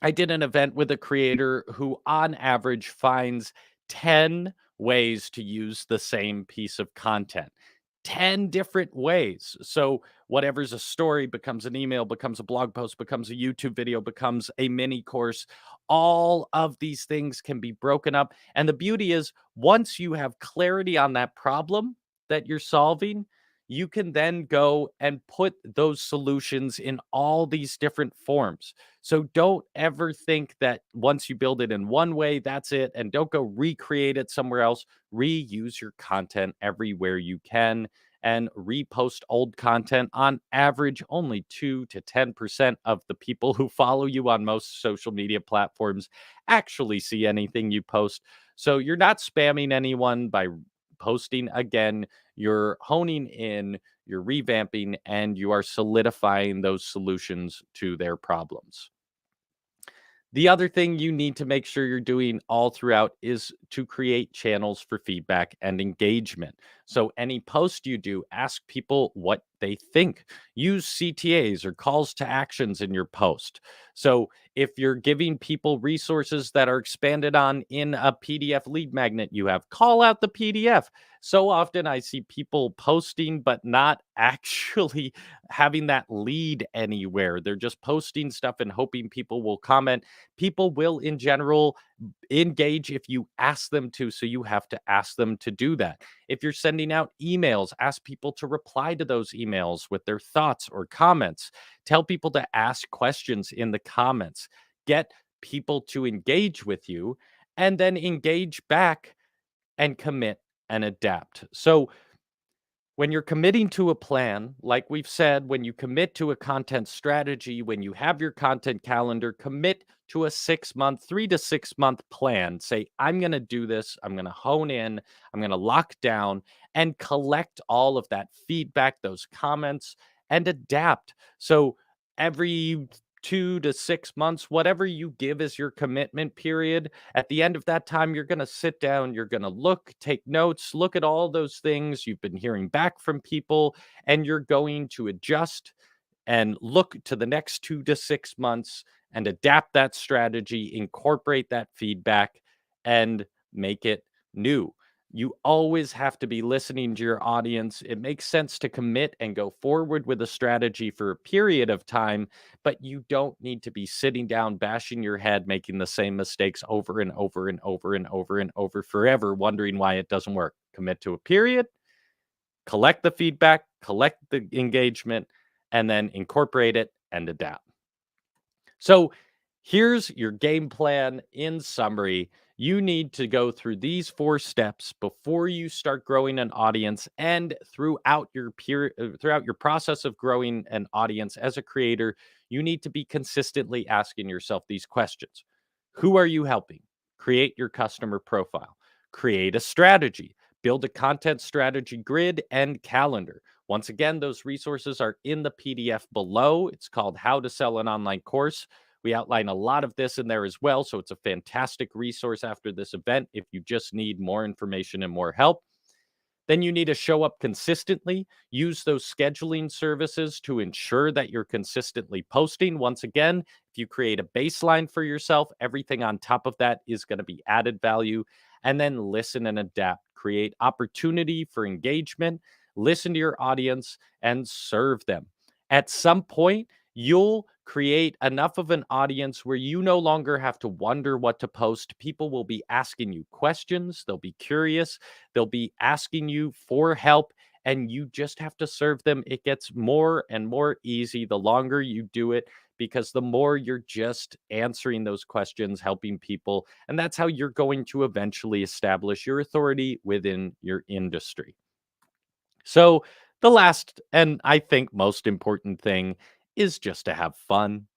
I did an event with a creator who, on average, finds 10 ways to use the same piece of content. 10 different ways. So, whatever's a story becomes an email, becomes a blog post, becomes a YouTube video, becomes a mini course. All of these things can be broken up. And the beauty is, once you have clarity on that problem that you're solving, you can then go and put those solutions in all these different forms. So don't ever think that once you build it in one way, that's it. And don't go recreate it somewhere else. Reuse your content everywhere you can and repost old content. On average, only 2 to 10% of the people who follow you on most social media platforms actually see anything you post. So you're not spamming anyone by posting again. You're honing in, you're revamping, and you are solidifying those solutions to their problems. The other thing you need to make sure you're doing all throughout is to create channels for feedback and engagement. So, any post you do, ask people what they think. Use CTAs or calls to actions in your post. So, if you're giving people resources that are expanded on in a PDF lead magnet you have, call out the PDF. So often I see people posting, but not actually having that lead anywhere. They're just posting stuff and hoping people will comment. People will, in general, engage if you ask them to. So you have to ask them to do that. If you're sending out emails, ask people to reply to those emails with their thoughts or comments. Tell people to ask questions in the comments. Get people to engage with you and then engage back and commit and adapt. So when you're committing to a plan, like we've said, when you commit to a content strategy, when you have your content calendar, commit to a 6 month, 3 to 6 month plan. Say, I'm going to do this. I'm going to hone in. I'm going to lock down and collect all of that feedback, those comments, and adapt. So every 2 to 6 months, whatever you give as your commitment period, at the end of that time, you're going to sit down, you're going to look, take notes, look at all those things you've been hearing back from people, and you're going to adjust and look to the next 2 to 6 months and adapt that strategy, incorporate that feedback, and make it new. You always have to be listening to your audience. It makes sense to commit and go forward with a strategy for a period of time, but you don't need to be sitting down, bashing your head, making the same mistakes over and over and over and over and over forever, wondering why it doesn't work. Commit to a period, collect the feedback, collect the engagement, and then incorporate it and adapt. So here's your game plan in summary. You need to go through these 4 steps before you start growing an audience and throughout your process of growing an audience as a creator, you need to be consistently asking yourself these questions. Who are you helping? Create your customer profile. Create a strategy. Build a content strategy grid and calendar. Once again, those resources are in the PDF below. It's called How to Sell an Online Course. We outline a lot of this in there as well. So it's a fantastic resource after this event if you just need more information and more help. Then you need to show up consistently. Use those scheduling services to ensure that you're consistently posting. Once again, if you create a baseline for yourself, everything on top of that is going to be added value. And then listen and adapt. Create opportunity for engagement. Listen to your audience and serve them. At some point, you'll create enough of an audience where you no longer have to wonder what to post. People will be asking you questions. They'll be curious. They'll be asking you for help, and you just have to serve them. It gets more and more easy the longer you do it because the more you're just answering those questions, helping people. And that's how you're going to eventually establish your authority within your industry. So, the last and I think most important thing is just to have fun.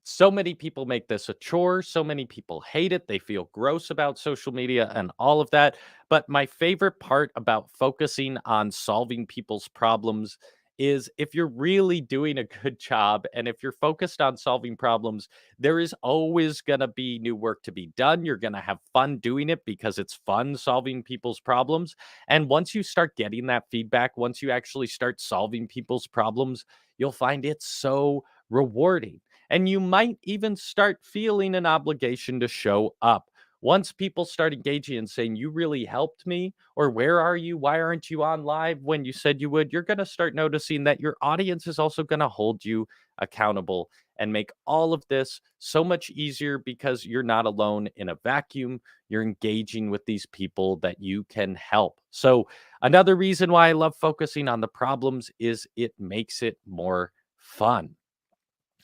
So many people make this a chore. So many people hate it. They feel gross about social media and all of that. But my favorite part about focusing on solving people's problems is if you're really doing a good job and if you're focused on solving problems, there is always going to be new work to be done. You're going to have fun doing it because it's fun solving people's problems. And once you start getting that feedback, once you actually start solving people's problems, you'll find it so rewarding, and you might even start feeling an obligation to show up. Once people start engaging and saying, "You really helped me," or "Where are you? Why aren't you on live when you said you would?" You're going to start noticing that your audience is also going to hold you accountable and make all of this so much easier because you're not alone in a vacuum. You're engaging with these people that you can help. So, another reason why I love focusing on the problems is it makes it more fun.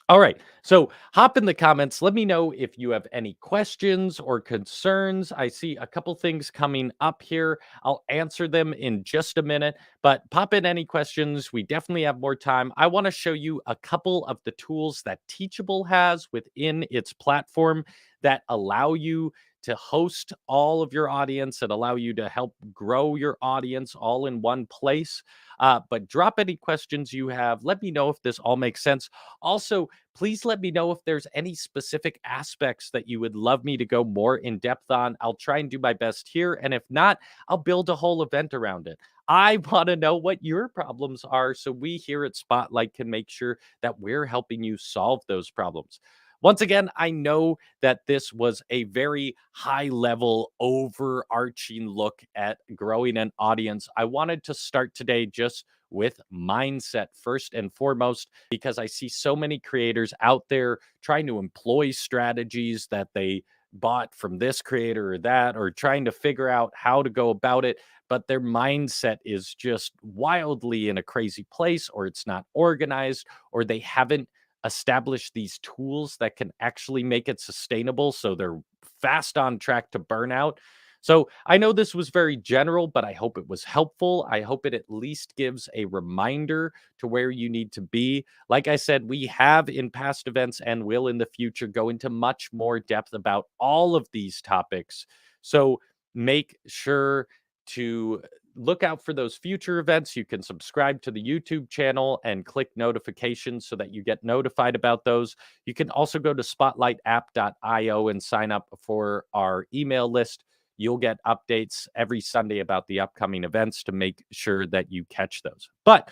All right. So hop in the comments. Let me know if you have any questions or concerns. I see a couple things coming up here. I'll answer them in just a minute, but pop in any questions. We definitely have more time. I want to show you a couple of the tools that Teachable has within its platform that allow you to host all of your audience and allow you to help grow your audience all in one place. But drop any questions you have. Let me know if this all makes sense. Also, please let me know if there's any specific aspects that you would love me to go more in depth on. I'll try and do my best here. And if not, I'll build a whole event around it. I want to know what your problems are so we here at Spotlight can make sure that we're helping you solve those problems. Once again, I know that this was a very high level, overarching look at growing an audience. I wanted to start today just with mindset first and foremost, because I see so many creators out there trying to employ strategies that they bought from this creator or that, or trying to figure out how to go about it. But their mindset is just wildly in a crazy place, or it's not organized, or they haven't established these tools that can actually make it sustainable. So they're fast on track to burnout. So I know this was very general, but I hope it was helpful. I hope it at least gives a reminder to where you need to be. Like I said, we have in past events and will in the future go into much more depth about all of these topics. So make sure to look out for those future events. You can subscribe to the YouTube channel and click notifications so that you get notified about those. You can also go to spotlightapp.io and sign up for our email list. You'll get updates every Sunday about the upcoming events to make sure that you catch those. But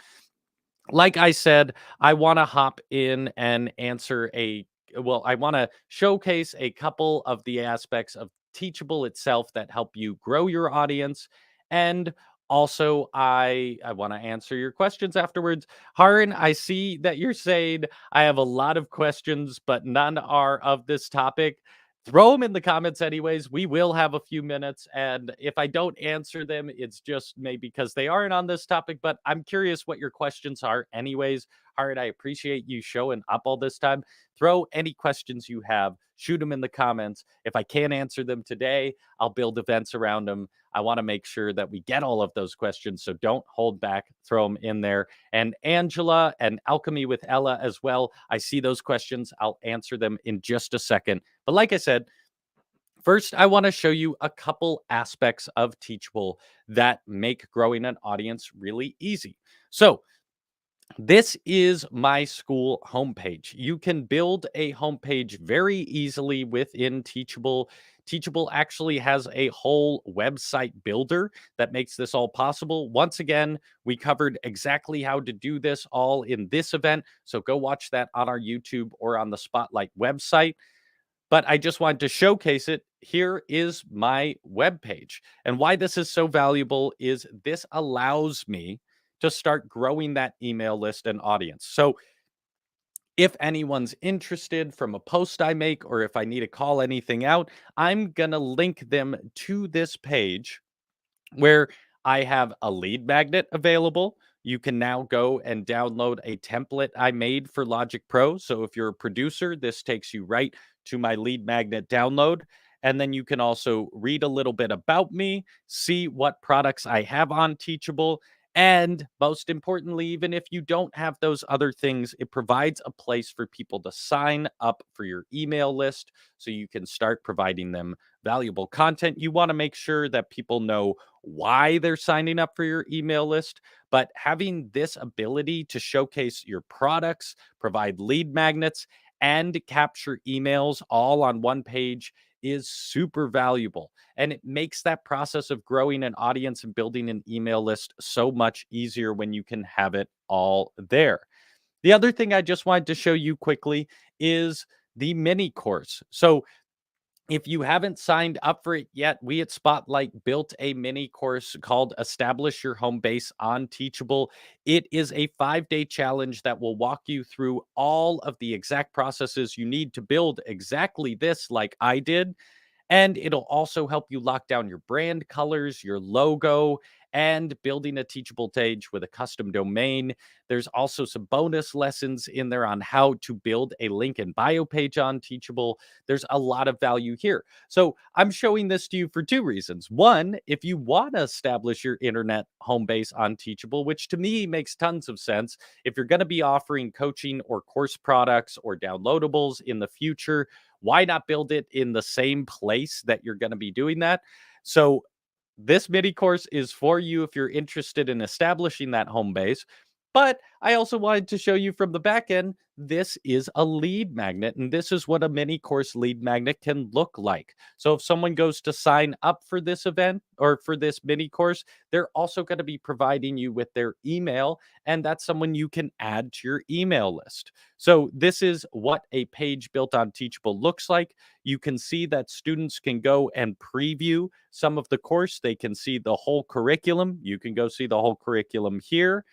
like I said, I want to hop in and answer I want to showcase a couple of the aspects of Teachable itself that help you grow your audience. And also, I want to answer your questions afterwards. Haran, I see that you're saying I have a lot of questions, but none are of this topic. Throw them in the comments anyways. We will have a few minutes. And if I don't answer them, it's just maybe because they aren't on this topic. But I'm curious what your questions are anyways. All right, I appreciate you showing up all this time. Throw any questions you have, shoot them in the comments. If I can't answer them today, I'll build events around them. I want to make sure that we get all of those questions. So don't hold back, throw them in there. And Angela and Alchemy with Ella as well. I see those questions. I'll answer them in just a second. But like I said, first, I want to show you a couple aspects of Teachable that make growing an audience really easy. So, this is my school homepage. You can build a homepage very easily within Teachable. Teachable actually has a whole website builder that makes this all possible. Once again, we covered exactly how to do this all in this event. So go watch that on our YouTube or on the Spotlight website, but I just wanted to showcase it. Here is my webpage. And why this is so valuable is this allows me to start growing that email list and audience. So if anyone's interested from a post I make, or if I need to call anything out, I'm going to link them to this page where I have a lead magnet available. You can now go and download a template I made for Logic Pro. So if you're a producer, this takes you right to my lead magnet download. And then you can also read a little bit about me, see what products I have on Teachable, And most importantly, even if you don't have those other things, it provides a place for people to sign up for your email list so you can start providing them valuable content. You want to make sure that people know why they're signing up for your email list, but having this ability to showcase your products, provide lead magnets, and capture emails all on one page is super valuable. And it makes that process of growing an audience and building an email list so much easier when you can have it all there. The other thing I just wanted to show you quickly is the mini course. So if you haven't signed up for it yet, we at Spotlight built a mini course called Establish Your Home Base on Teachable. It is a 5-day challenge that will walk you through all of the exact processes you need to build exactly this, like I did, and it'll also help you lock down your brand colors, your logo, and building a teachable page with a custom domain. There's also some bonus lessons in there on how to build a link and bio page on Teachable. There's a lot of value here. So I'm showing this to you for two reasons. One, if you want to establish your internet home base on Teachable, which to me makes tons of sense, if you're going to be offering coaching or course products or downloadables in the future, why not build it in the same place that you're going to be doing that? So, this mini course is for you if you're interested in establishing that home base. But I also wanted to show you from the back end, this is a lead magnet, and this is what a mini course lead magnet can look like. So if someone goes to sign up for this event or for this mini course, they're also going to be providing you with their email, and that's someone you can add to your email list. So this is what a page built on Teachable looks like. You can see that students can go and preview some of the course. They can see the whole curriculum. You can go see the whole curriculum here,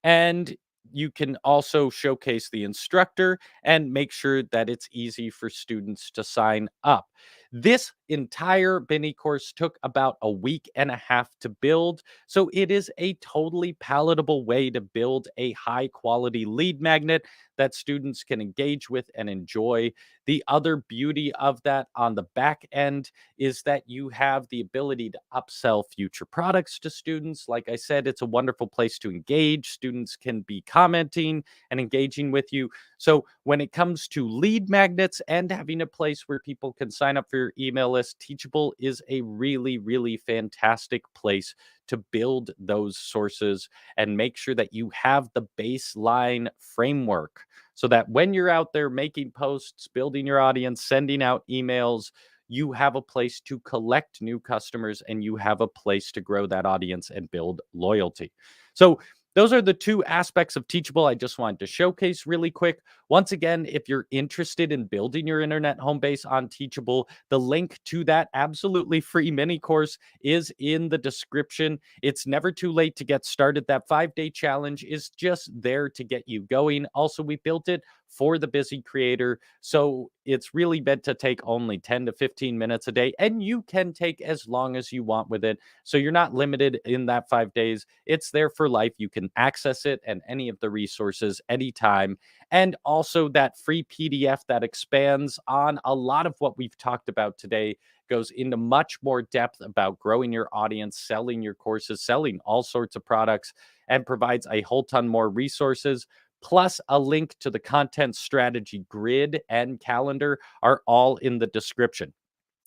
and you can also showcase the instructor and make sure that it's easy for students to sign up. This entire mini course took about a week and a half to build. So it is a totally palatable way to build a high quality lead magnet that students can engage with and enjoy. The other beauty of that on the back end is that you have the ability to upsell future products to students. Like I said, it's a wonderful place to engage. Students can be commenting and engaging with you. So, when it comes to lead magnets and having a place where people can sign up for your email list, Teachable is a really, really fantastic place to build those sources and make sure that you have the baseline framework so that when you're out there making posts, building your audience, sending out emails, you have a place to collect new customers and you have a place to grow that audience and build loyalty. So, those are the two aspects of Teachable I just wanted to showcase really quick. Once again, if you're interested in building your internet home base on Teachable, the link to that absolutely free mini course is in the description. It's never too late to get started. That 5-day challenge is just there to get you going. Also, we built it for the busy creator. So it's really meant to take only 10 to 15 minutes a day, and you can take as long as you want with it. So you're not limited in that 5 days. It's there for life. You can access it and any of the resources anytime. And also, that free PDF that expands on a lot of what we've talked about today goes into much more depth about growing your audience, selling your courses, selling all sorts of products, and provides a whole ton more resources. Plus, a link to the content strategy grid and calendar are all in the description.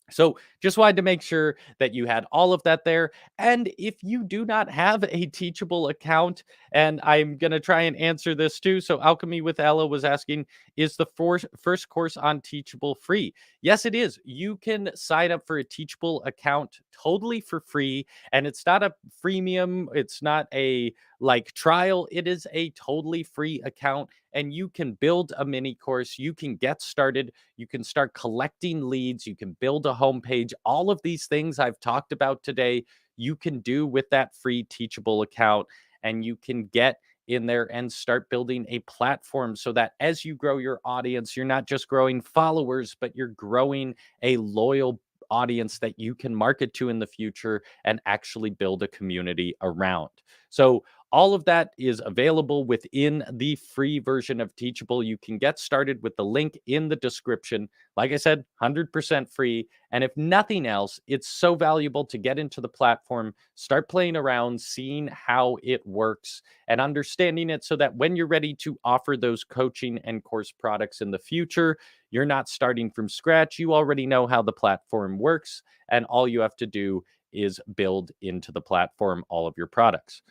So, just wanted to make sure that you had all of that there. And if you do not have a Teachable account, and I'm going to try and answer this too. So, Alchemy with Ella was asking, is the first course on Teachable free? Yes, it is. You can sign up for a Teachable account totally for free. And it's not a freemium, it's not a like trial, it is a totally free account. And you can build a mini course, you can get started, you can start collecting leads, you can build a homepage. All of these things I've talked about today, you can do with that free Teachable account, and you can get in there and start building a platform so that as you grow your audience, you're not just growing followers, but you're growing a loyal audience that you can market to in the future and actually build a community around. So All of that is available within the free version of Teachable. You can get started with the link in the description. Like I said, 100% free. And if nothing else, it's so valuable to get into the platform, start playing around, seeing how it works, and understanding it so that when you're ready to offer those coaching and course products in the future, you're not starting from scratch. You already know how the platform works, and all you have to do is build into the platform all of your products.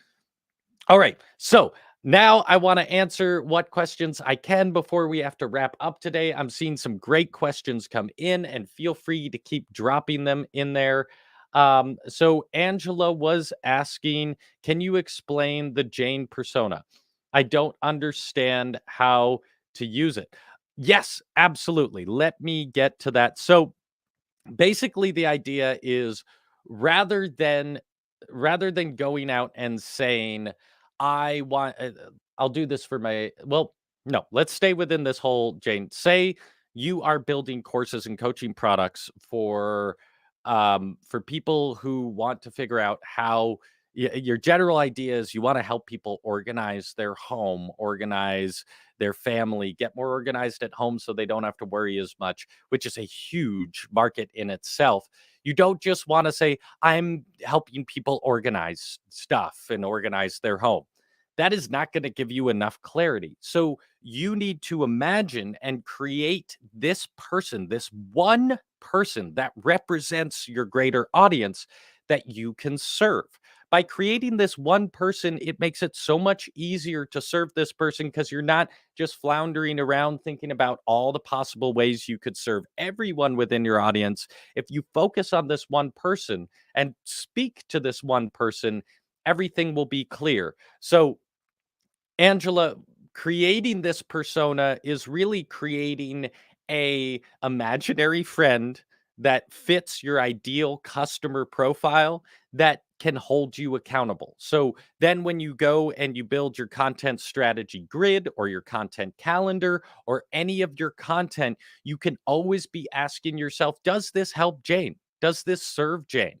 All right. So now I want to answer what questions I can before we have to wrap up today. I'm seeing some great questions come in, and feel free to keep dropping them in there. So Angela was asking, can you explain the Jane persona? I don't understand how to use it. Yes, absolutely. Let me get to that. So basically the idea is, rather than going out and saying, I want I'll do this for my, well, no, let's stay within this whole Jane. Say you are building courses and coaching products for people who want to figure out how, your general idea is you want to help people organize their home, organize their family, get more organized at home so they don't have to worry as much, which is a huge market in itself. You don't just want to say, I'm helping people organize stuff and organize their home. That is not going to give you enough clarity. So you need to imagine and create this person, this one person that represents your greater audience that you can serve. By creating this one person, it makes it so much easier to serve this person because you're not just floundering around thinking about all the possible ways you could serve everyone within your audience. If you focus on this one person and speak to this one person, everything will be clear. So Angela, creating this persona is really creating a imaginary friend that fits your ideal customer profile that can hold you accountable. So then when you go and you build your content strategy grid or your content calendar or any of your content, you can always be asking yourself, does this help Jane? Does this serve Jane?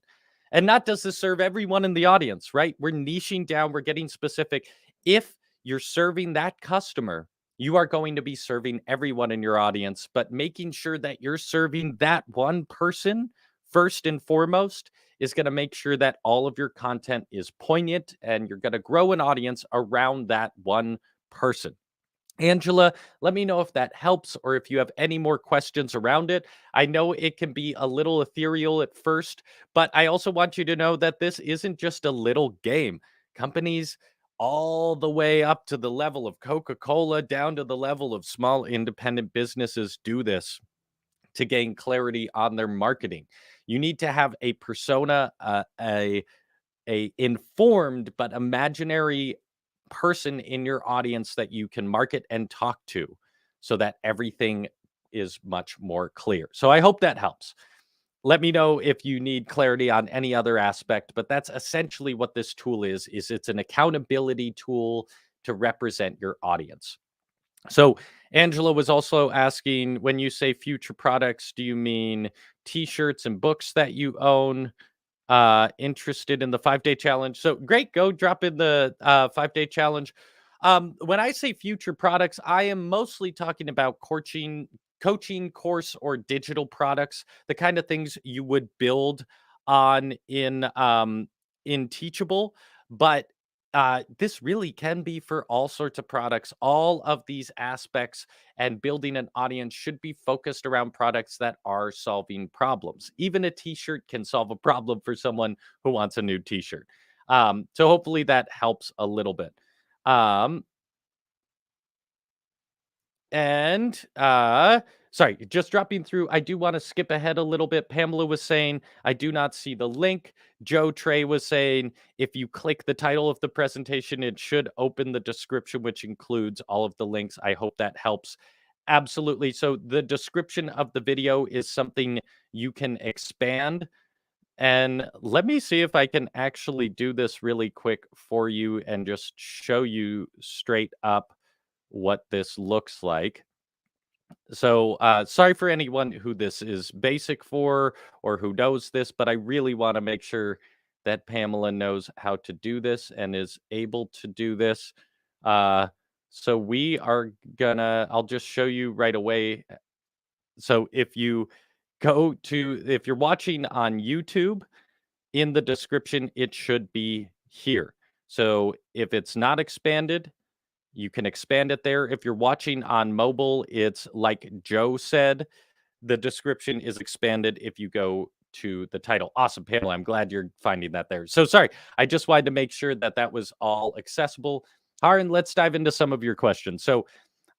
And not does this serve everyone in the audience, right? We're niching down, we're getting specific. If you're serving that customer, you are going to be serving everyone in your audience, but making sure that you're serving that one person first and foremost is going to make sure that all of your content is poignant and you're going to grow an audience around that one person. Angela, let me know if that helps or if you have any more questions around it. I know it can be a little ethereal at first, but I also want you to know that this isn't just a little game. Companies all the way up to the level of Coca-Cola, down to the level of small independent businesses do this to gain clarity on their marketing. You need to have a persona, a informed but imaginary person in your audience that you can market and talk to so that everything is much more clear. So I hope that helps. Let me know if you need clarity on any other aspect, but that's essentially what this tool is it's an accountability tool to represent your audience. So Angela was also asking, when you say future products, do you mean t-shirts and books that you own? Interested in the 5-day challenge? So great, go drop in the 5-day challenge. When I say future products, I am mostly talking about coaching course or digital products, the kind of things you would build on in Teachable. But this really can be for all sorts of products. All of these aspects and building an audience should be focused around products that are solving problems. Even a t-shirt can solve a problem for someone who wants a new t-shirt. So hopefully that helps a little bit. Um, and sorry, just dropping through. I do want to skip ahead a little bit. Pamela was saying, I do not see the link. Joe Trey was saying, if you click the title of the presentation, it should open the description, which includes all of the links. I hope that helps. Absolutely. So the description of the video is something you can expand. And let me see if I can actually do this really quick for you and just show you straight up what this looks like. So sorry for anyone who this is basic for or who knows this, but I really want to make sure that Pamela knows how to do this and is able to do this. Uh, so we are I'll just show you right away. So if you're watching on YouTube, in the description, it should be here. So if it's not expanded, you can expand it there. If you're watching on mobile, it's like Joe said, the description is expanded if you go to the title. Awesome, Pamela. I'm glad you're finding that there. So sorry, I just wanted to make sure that that was all accessible. Aaron, let's dive into some of your questions. So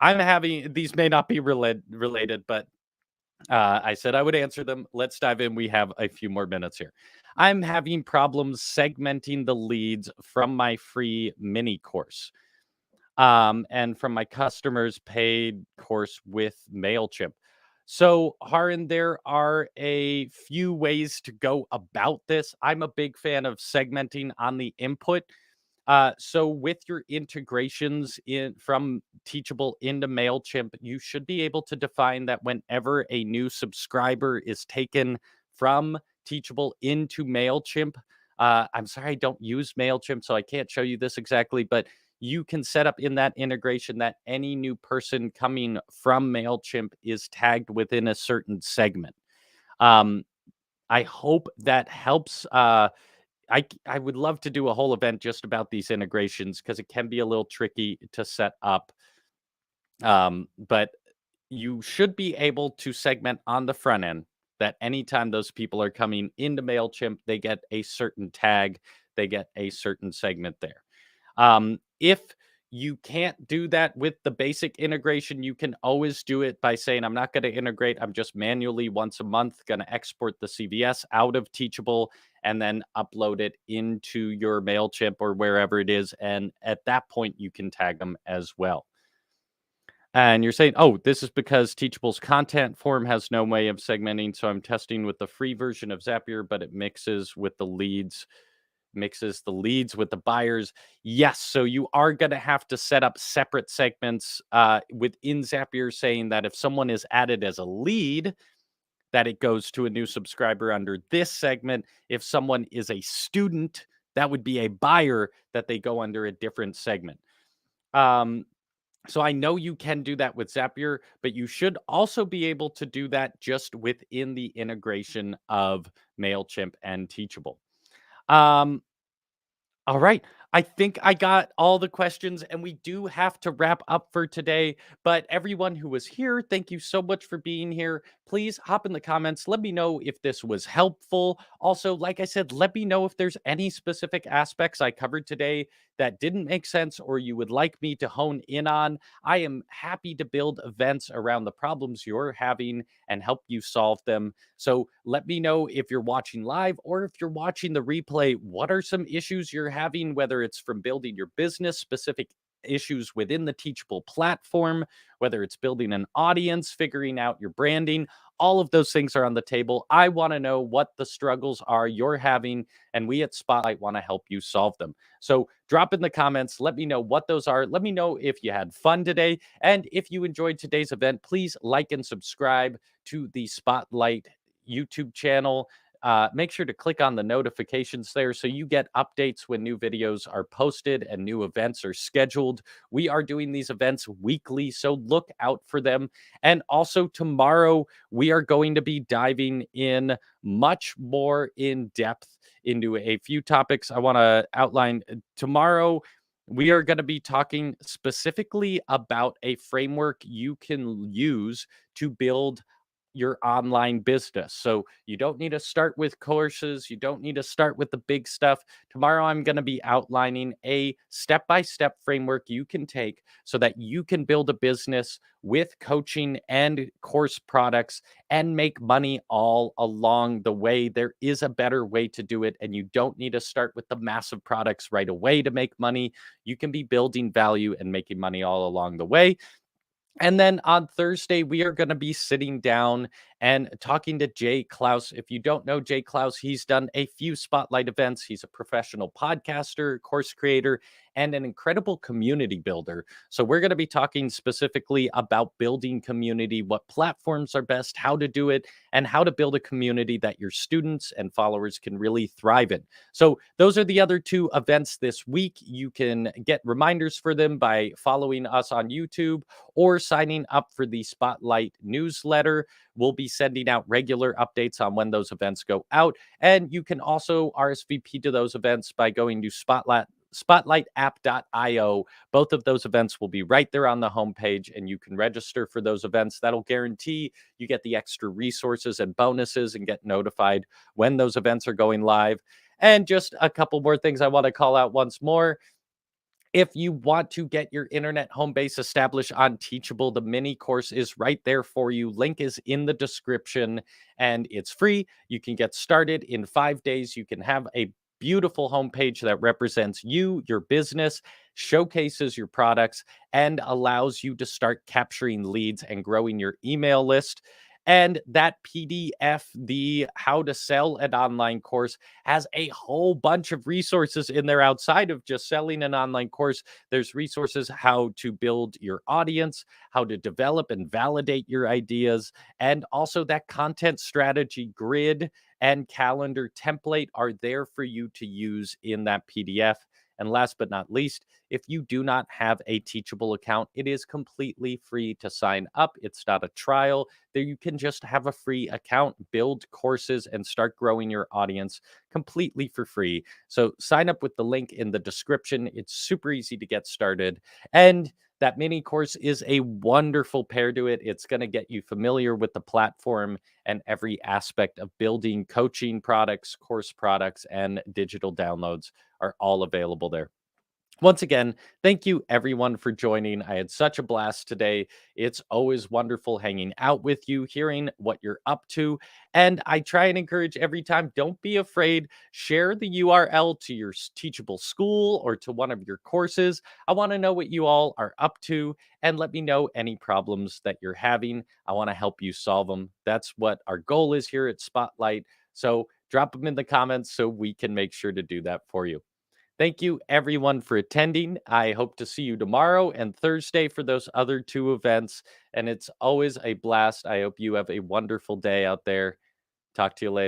I'm having these may not be related, but I said I would answer them. Let's dive in. We have a few more minutes here. I'm having problems segmenting the leads from my free mini course and from my customers' paid course with MailChimp. So, Haran, there are a few ways to go about this. I'm a big fan of segmenting on the input. So with your integrations in from Teachable into MailChimp, you should be able to define that whenever a new subscriber is taken from Teachable into MailChimp. I'm sorry, I don't use MailChimp, so I can't show you this exactly, but you can set up in that integration that any new person coming from MailChimp is tagged within a certain segment. Um, I hope that helps. I would love to do a whole event just about these integrations because it can be a little tricky to set up. But you should be able to segment on the front end that anytime those people are coming into MailChimp, they get a certain tag, they get a certain segment there. If you can't do that with the basic integration, you can always do it by saying, I'm not going to integrate. I'm just manually once a month going to export the CVS out of Teachable and then upload it into your MailChimp or wherever it is. And at that point, you can tag them as well. And you're saying, oh, this is because Teachable's content form has no way of segmenting. So I'm testing with the free version of Zapier, but it mixes the leads with the buyers. Yes, so you are going to have to set up separate segments within Zapier saying that if someone is added as a lead, that it goes to a new subscriber under this segment. If someone is a student, that would be a buyer that they go under a different segment. So I know you can do that with Zapier, but you should also be able to do that just within the integration of MailChimp and Teachable. Um, all right. I think I got all the questions, and we do have to wrap up for today. But everyone who was here, thank you so much for being here. Please hop in the comments. Let me know if this was helpful. Also, like I said, let me know if there's any specific aspects I covered today that didn't make sense or you would like me to hone in on. I am happy to build events around the problems you're having and help you solve them. So let me know if you're watching live or if you're watching the replay, what are some issues you're having, whether it's from building your business, specific issues within the Teachable platform, whether it's building an audience, figuring out your branding. All of those things are on the table. I want to know what the struggles are you're having, and we at Spotlight want to help you solve them. So drop in the comments. Let me know what those are. Let me know if you had fun today. And if you enjoyed today's event, please like and subscribe to the Spotlight YouTube channel. Make sure to click on the notifications there so you get updates when new videos are posted and new events are scheduled. We are doing these events weekly, so look out for them. And also tomorrow, we are going to be diving in much more in depth into a few topics I want to outline. Tomorrow, we are going to be talking specifically about a framework you can use to build your online business. So you don't need to start with courses. You don't need to start with the big stuff. Tomorrow, I'm going to be outlining a step-by-step framework you can take so that you can build a business with coaching and course products and make money all along the way. There is a better way to do it, and you don't need to start with the massive products right away to make money. You can be building value and making money all along the way. And then on Thursday, we are going to be sitting down and talking to Jay Klaus. If you don't know Jay Klaus, he's done a few spotlight events. He's a professional podcaster, course creator, and an incredible community builder. So, we're going to be talking specifically about building community, what platforms are best, how to do it, and how to build a community that your students and followers can really thrive in. So, those are the other two events this week. You can get reminders for them by following us on YouTube or signing up for the Spotlight newsletter. We'll be sending out regular updates on when those events go out. And you can also RSVP to those events by going to spotlightapp.io. Both of those events will be right there on the homepage, and you can register for those events. That'll guarantee you get the extra resources and bonuses and get notified when those events are going live. And just a couple more things I want to call out once more. If you want to get your internet home base established on Teachable, the mini course is right there for you. Link is in the description and it's free. You can get started in 5 days. You can have a beautiful homepage that represents you, your business, showcases your products, and allows you to start capturing leads and growing your email list. And that PDF, the How to Sell an Online Course, has a whole bunch of resources in there outside of just selling an online course. There's resources how to build your audience, how to develop and validate your ideas, and also that content strategy grid and calendar template are there for you to use in that PDF. And last but not least, if you do not have a Teachable account, it is completely free to sign up. It's not a trial. There you can just have a free account, build courses, and start growing your audience completely for free. So sign up with the link in the description. It's super easy to get started. And that mini course is a wonderful pair to it. It's going to get you familiar with the platform and every aspect of building coaching products, course products, and digital downloads are all available there. Once again, thank you everyone for joining. I had such a blast today. It's always wonderful hanging out with you, hearing what you're up to. And I try and encourage every time, don't be afraid. Share the URL to your Teachable school or to one of your courses. I want to know what you all are up to and let me know any problems that you're having. I want to help you solve them. That's what our goal is here at Spotlight. So drop them in the comments so we can make sure to do that for you. Thank you, everyone, for attending. I hope to see you tomorrow and Thursday for those other two events. And it's always a blast. I hope you have a wonderful day out there. Talk to you later.